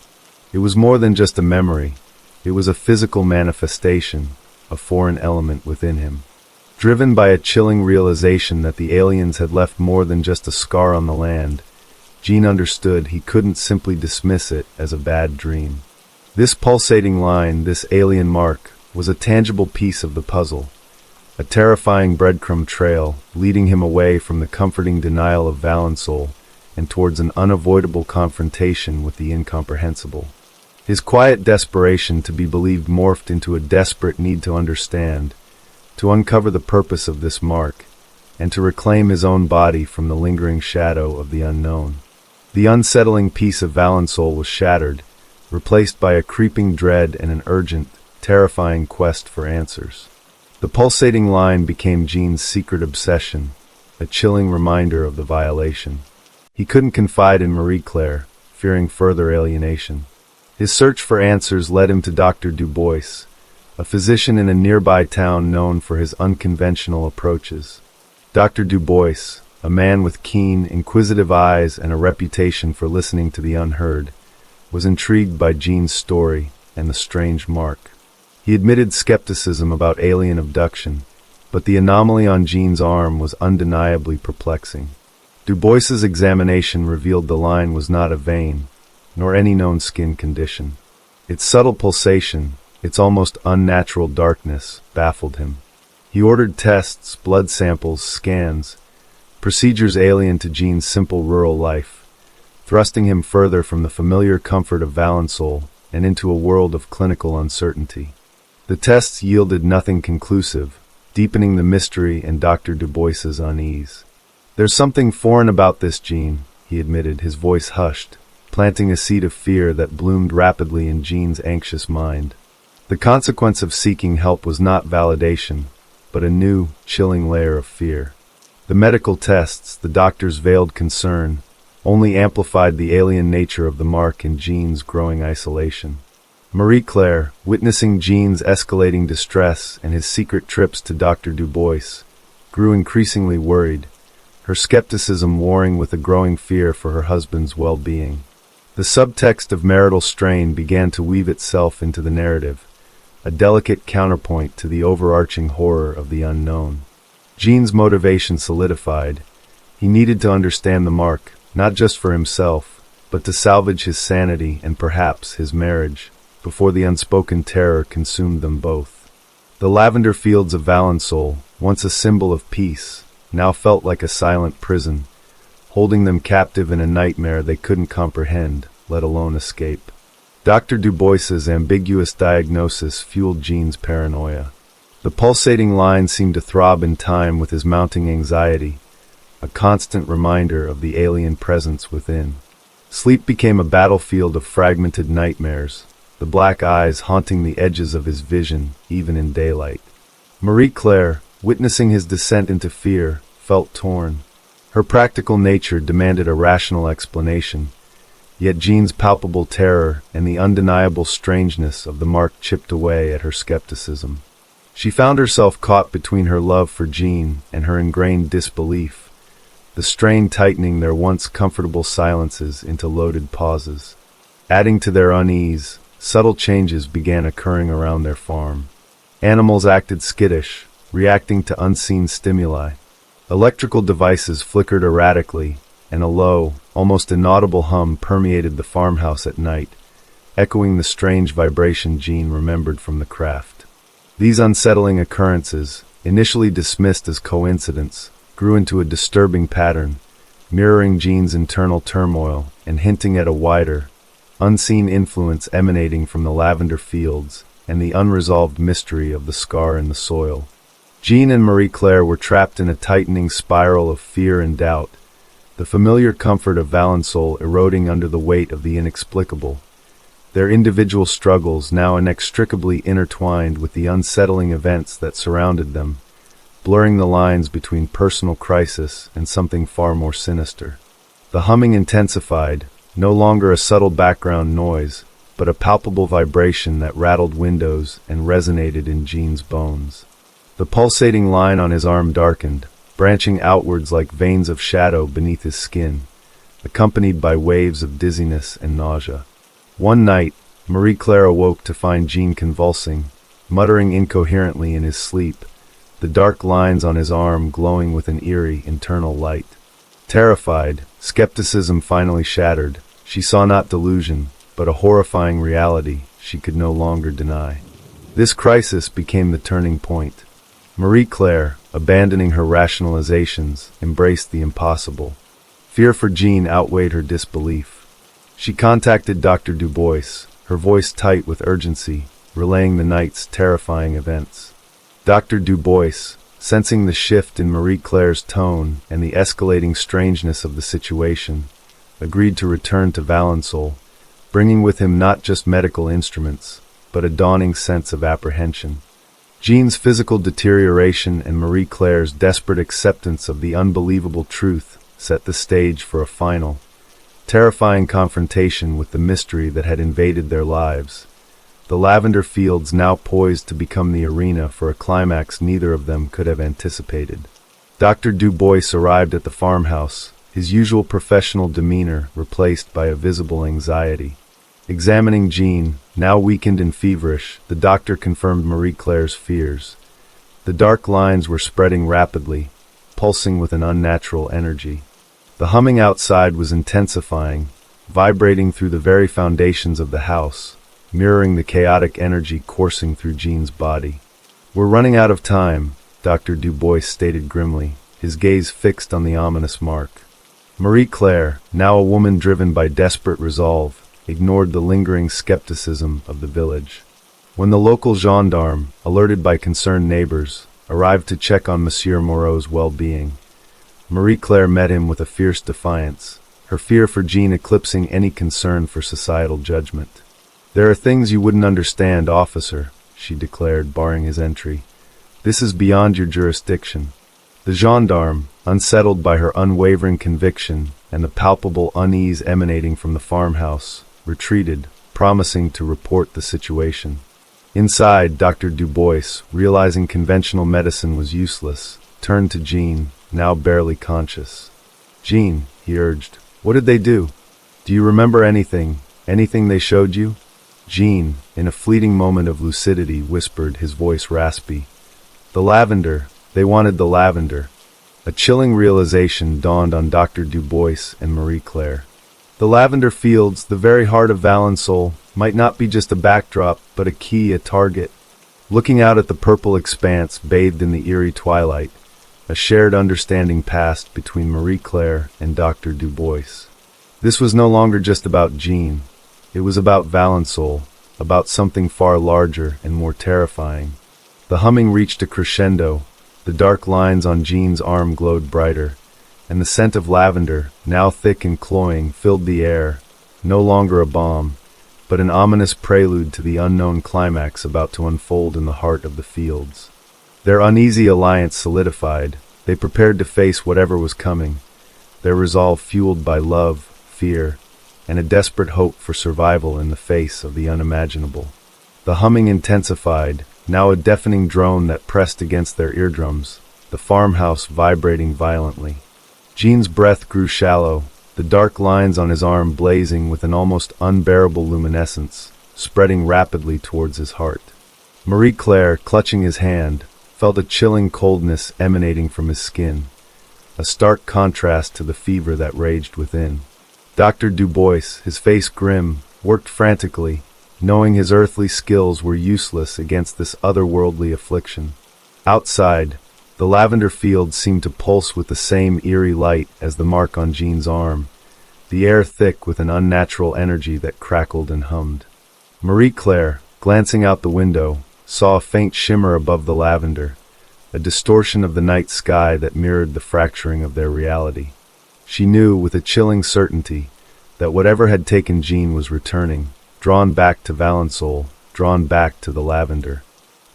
It was more than just a memory. It was a physical manifestation, a foreign element within him. Driven by a chilling realization that the aliens had left more than just a scar on the land, Jean understood he couldn't simply dismiss it as a bad dream. This pulsating line, this alien mark, was a tangible piece of the puzzle, a terrifying breadcrumb trail leading him away from the comforting denial of Valençol and towards an unavoidable confrontation with the incomprehensible. His quiet desperation to be believed morphed into a desperate need to understand, to uncover the purpose of this mark, and to reclaim his own body from the lingering shadow of the unknown. The unsettling peace of Valençol was shattered, replaced by a creeping dread and an urgent, terrifying quest for answers. The pulsating line became Jean's secret obsession, a chilling reminder of the violation. He couldn't confide in Marie Claire, fearing further alienation. His search for answers led him to Dr. Dubois, a physician in a nearby town known for his unconventional approaches. Dr. Dubois, a man with keen, inquisitive eyes and a reputation for listening to the unheard, was intrigued by Jean's story and the strange mark. He admitted skepticism about alien abduction, but the anomaly on Jean's arm was undeniably perplexing. Dubois's examination revealed the line was not a vein, nor any known skin condition. Its subtle pulsation, its almost unnatural darkness, baffled him. He ordered tests, blood samples, scans, procedures alien to Jean's simple rural life, thrusting him further from the familiar comfort of Valençol and into a world of clinical uncertainty. The tests yielded nothing conclusive, deepening the mystery and Dr. Dubois's unease. "There's something foreign about this, Jean," he admitted, his voice hushed, planting a seed of fear that bloomed rapidly in Jean's anxious mind. The consequence of seeking help was not validation, but a new, chilling layer of fear. The medical tests, the doctor's veiled concern, only amplified the alien nature of the mark in Jean's growing isolation. Marie Claire, witnessing Jean's escalating distress and his secret trips to Dr. Dubois, grew increasingly worried, her skepticism warring with a growing fear for her husband's well-being. The subtext of marital strain began to weave itself into the narrative, a delicate counterpoint to the overarching horror of the unknown. Jean's motivation solidified. He needed to understand the mark, not just for himself, but to salvage his sanity and perhaps his marriage, before the unspoken terror consumed them both. The lavender fields of Valençol, once a symbol of peace, now felt like a silent prison, holding them captive in a nightmare they couldn't comprehend, let alone escape. Dr. Dubois's ambiguous diagnosis fueled Jean's paranoia. The pulsating line seemed to throb in time with his mounting anxiety, a constant reminder of the alien presence within. Sleep became a battlefield of fragmented nightmares, the black eyes haunting the edges of his vision even in daylight. Marie-Claire, witnessing his descent into fear, felt torn. Her practical nature demanded a rational explanation, yet Jean's palpable terror and the undeniable strangeness of the mark chipped away at her skepticism. She found herself caught between her love for Jean and her ingrained disbelief, the strain tightening their once comfortable silences into loaded pauses. Adding to their unease, subtle changes began occurring around their farm. Animals acted skittish, reacting to unseen stimuli. Electrical devices flickered erratically, and a low, almost inaudible hum permeated the farmhouse at night, echoing the strange vibration Jean remembered from the craft. These unsettling occurrences, initially dismissed as coincidence, grew into a disturbing pattern, mirroring Jean's internal turmoil and hinting at a wider, unseen influence emanating from the lavender fields and the unresolved mystery of the scar in the soil. Jean and Marie-Claire were trapped in a tightening spiral of fear and doubt, the familiar comfort of Valençol eroding under the weight of the inexplicable, their individual struggles now inextricably intertwined with the unsettling events that surrounded them, blurring the lines between personal crisis and something far more sinister. The humming intensified, no longer a subtle background noise, but a palpable vibration that rattled windows and resonated in Jean's bones. The pulsating line on his arm darkened, branching outwards like veins of shadow beneath his skin, accompanied by waves of dizziness and nausea. One night, Marie-Claire awoke to find Jean convulsing, muttering incoherently in his sleep, the dark lines on his arm glowing with an eerie internal light. Terrified, skepticism finally shattered. She saw not delusion, but a horrifying reality she could no longer deny. This crisis became the turning point. Marie-Claire, abandoning her rationalizations, embraced the impossible. Fear for Jean outweighed her disbelief. She contacted Dr. Dubois, her voice tight with urgency, relaying the night's terrifying events. Dr. Dubois, sensing the shift in Marie-Claire's tone and the escalating strangeness of the situation, agreed to return to Valençol, bringing with him not just medical instruments, but a dawning sense of apprehension. Jean's physical deterioration and Marie-Claire's desperate acceptance of the unbelievable truth set the stage for a final, terrifying confrontation with the mystery that had invaded their lives. The lavender fields now poised to become the arena for a climax neither of them could have anticipated. Dr. Dubois arrived at the farmhouse, his usual professional demeanor replaced by a visible anxiety. Examining Jean, now weakened and feverish, the doctor confirmed Marie-Claire's fears. The dark lines were spreading rapidly, pulsing with an unnatural energy. The humming outside was intensifying, vibrating through the very foundations of the house, mirroring the chaotic energy coursing through Jean's body. "We're running out of time," Dr. Dubois stated grimly, his gaze fixed on the ominous mark. Marie-Claire, now a woman driven by desperate resolve, ignored the lingering skepticism of the village. When the local gendarme, alerted by concerned neighbors, arrived to check on Monsieur Moreau's well-being, Marie-Claire met him with a fierce defiance, her fear for Jean eclipsing any concern for societal judgment. "There are things you wouldn't understand, officer," she declared, barring his entry. "This is beyond your jurisdiction." The gendarme, unsettled by her unwavering conviction and the palpable unease emanating from the farmhouse, retreated, promising to report the situation. Inside, Dr. Dubois, realizing conventional medicine was useless, turned to Jean, now barely conscious. "Jean," he urged, "what did they do? Do you remember anything they showed you?" Jean, in a fleeting moment of lucidity, whispered, his voice raspy, "The lavender. They wanted the lavender." A chilling realization dawned on Dr. Dubois and Marie-Claire. The lavender fields, the very heart of Valençol, might not be just a backdrop, but a key, a target. Looking out at the purple expanse bathed in the eerie twilight, a shared understanding passed between Marie Claire and Dr. Du Bois. This was no longer just about Jean. It was about Valençol, about something far larger and more terrifying. The humming reached a crescendo, the dark lines on Jean's arm glowed brighter, and the scent of lavender, now thick and cloying, filled the air, no longer a bomb, but an ominous prelude to the unknown climax about to unfold in the heart of the fields. Their uneasy alliance solidified. They prepared to face whatever was coming, their resolve fueled by love, fear, and a desperate hope for survival in the face of the unimaginable. The humming intensified, now a deafening drone that pressed against their eardrums, the farmhouse vibrating violently. Jean's breath grew shallow, the dark lines on his arm blazing with an almost unbearable luminescence, spreading rapidly towards his heart. Marie Claire, clutching his hand, felt a chilling coldness emanating from his skin, a stark contrast to the fever that raged within. Dr. Du Bois, his face grim, worked frantically, knowing his earthly skills were useless against this otherworldly affliction. Outside, the lavender fields seemed to pulse with the same eerie light as the mark on Jean's arm, the air thick with an unnatural energy that crackled and hummed. Marie Claire, glancing out the window, saw a faint shimmer above the lavender, a distortion of the night sky that mirrored the fracturing of their reality. She knew with a chilling certainty that whatever had taken Jean was returning, drawn back to Valençol, drawn back to the lavender.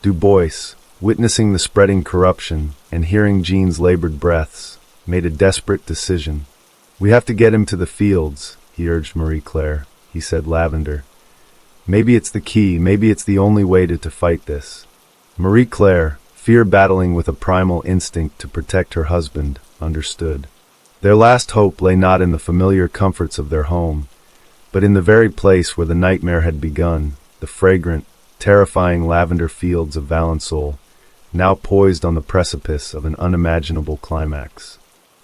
Du Bois, witnessing the spreading corruption and hearing Jean's labored breaths, made a desperate decision. "We have to get him to the fields," he urged Marie Claire. He said lavender. "Maybe it's the key, maybe it's the only way to fight this." Marie Claire, fear battling with a primal instinct to protect her husband, understood. Their last hope lay not in the familiar comforts of their home, but in the very place where the nightmare had begun, the fragrant, terrifying lavender fields of Valençol, now poised on the precipice of an unimaginable climax.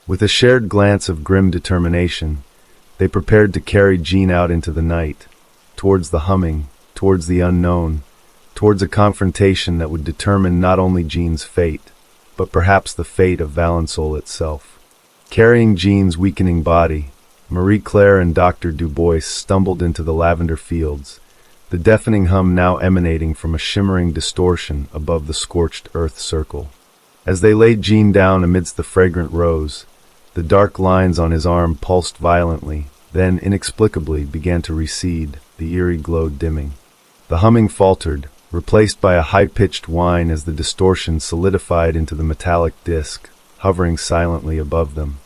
With a shared glance of grim determination, they prepared to carry Jean out into the night, towards the humming, towards the unknown, towards a confrontation that would determine not only Jean's fate, but perhaps the fate of Valençol itself. Carrying Jean's weakening body, Marie Claire and Dr. Du Bois stumbled into the lavender fields, the deafening hum now emanating from a shimmering distortion above the scorched earth circle. As they laid Jean down amidst the fragrant rose, the dark lines on his arm pulsed violently, then inexplicably began to recede, the eerie glow dimming. The humming faltered, replaced by a high-pitched whine as the distortion solidified into the metallic disc, hovering silently above them.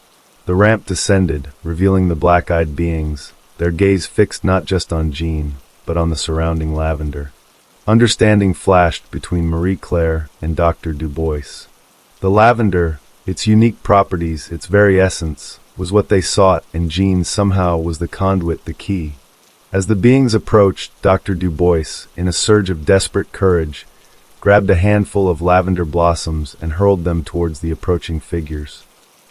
The ramp descended, revealing the black-eyed beings, their gaze fixed not just on Jean, but on the surrounding lavender. Understanding flashed between Marie Claire and Dr. Du Bois. The lavender, its unique properties, its very essence, was what they sought, and Jean somehow was the conduit, the key. As the beings approached, Dr. Du Bois, in a surge of desperate courage, grabbed a handful of lavender blossoms and hurled them towards the approaching figures.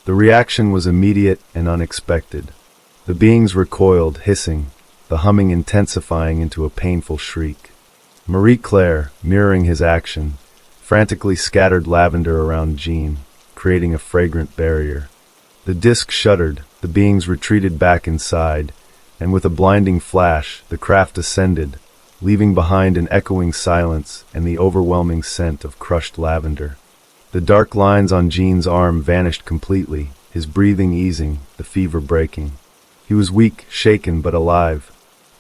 The reaction was immediate and unexpected. The beings recoiled, hissing, the humming intensifying into a painful shriek. Marie Claire, mirroring his action, frantically scattered lavender around Jean, creating a fragrant barrier. The disc shuddered, the beings retreated back inside, and with a blinding flash, the craft ascended, leaving behind an echoing silence and the overwhelming scent of crushed lavender. The dark lines on Jean's arm vanished completely, his breathing easing, the fever breaking. He was weak, shaken, but alive.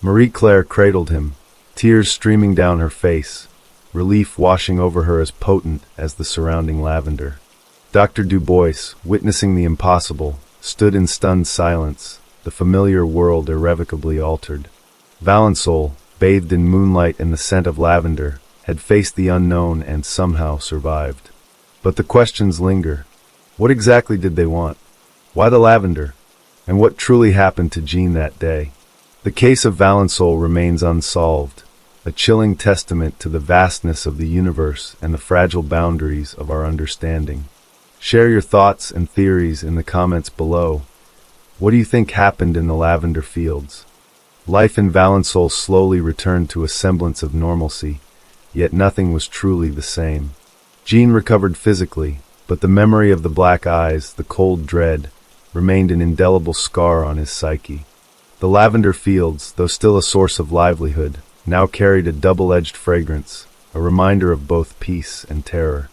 Marie Claire cradled him, tears streaming down her face, relief washing over her as potent as the surrounding lavender. Dr. Du Bois, witnessing the impossible, stood in stunned silence, the familiar world irrevocably altered. Valençol, bathed in moonlight and the scent of lavender, had faced the unknown and somehow survived. But the questions linger. What exactly did they want? Why the lavender? And what truly happened to Jean that day? The case of Valençol remains unsolved, a chilling testament to the vastness of the universe and the fragile boundaries of our understanding. Share your thoughts and theories in the comments below. What do you think happened in the lavender fields? Life in Valençol slowly returned to a semblance of normalcy, yet nothing was truly the same. Jean recovered physically, but the memory of the black eyes, the cold dread, remained an indelible scar on his psyche. The lavender fields, though still a source of livelihood, now carried a double-edged fragrance, a reminder of both peace and terror.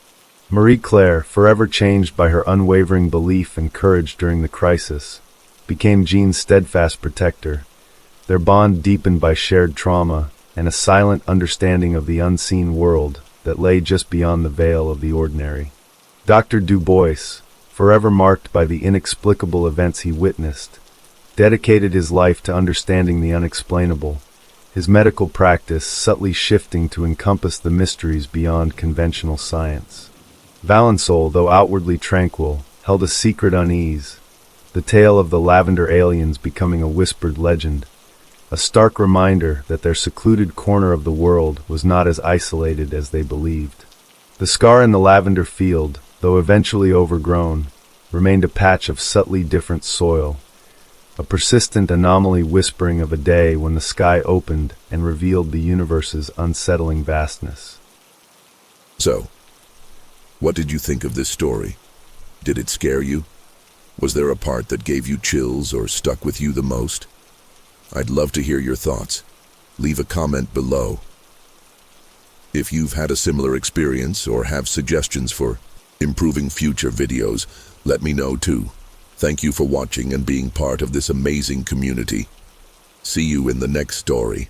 Marie Claire, forever changed by her unwavering belief and courage during the crisis, became Jean's steadfast protector, their bond deepened by shared trauma and a silent understanding of the unseen world that lay just beyond the veil of the ordinary. Dr. Du Bois, forever marked by the inexplicable events he witnessed, dedicated his life to understanding the unexplainable, his medical practice subtly shifting to encompass the mysteries beyond conventional science. Valençol, though outwardly tranquil, held a secret unease, the tale of the lavender aliens becoming a whispered legend, a stark reminder that their secluded corner of the world was not as isolated as they believed. The scar in the lavender field, though eventually overgrown, remained a patch of subtly different soil, a persistent anomaly whispering of a day when the sky opened and revealed the universe's unsettling vastness. So, what did you think of this story? Did it scare you? Was there a part that gave you chills or stuck with you the most? I'd love to hear your thoughts. Leave a comment below. If you've had a similar experience or have suggestions for improving future videos, let me know too. Thank you for watching and being part of this amazing community. See you in the next story.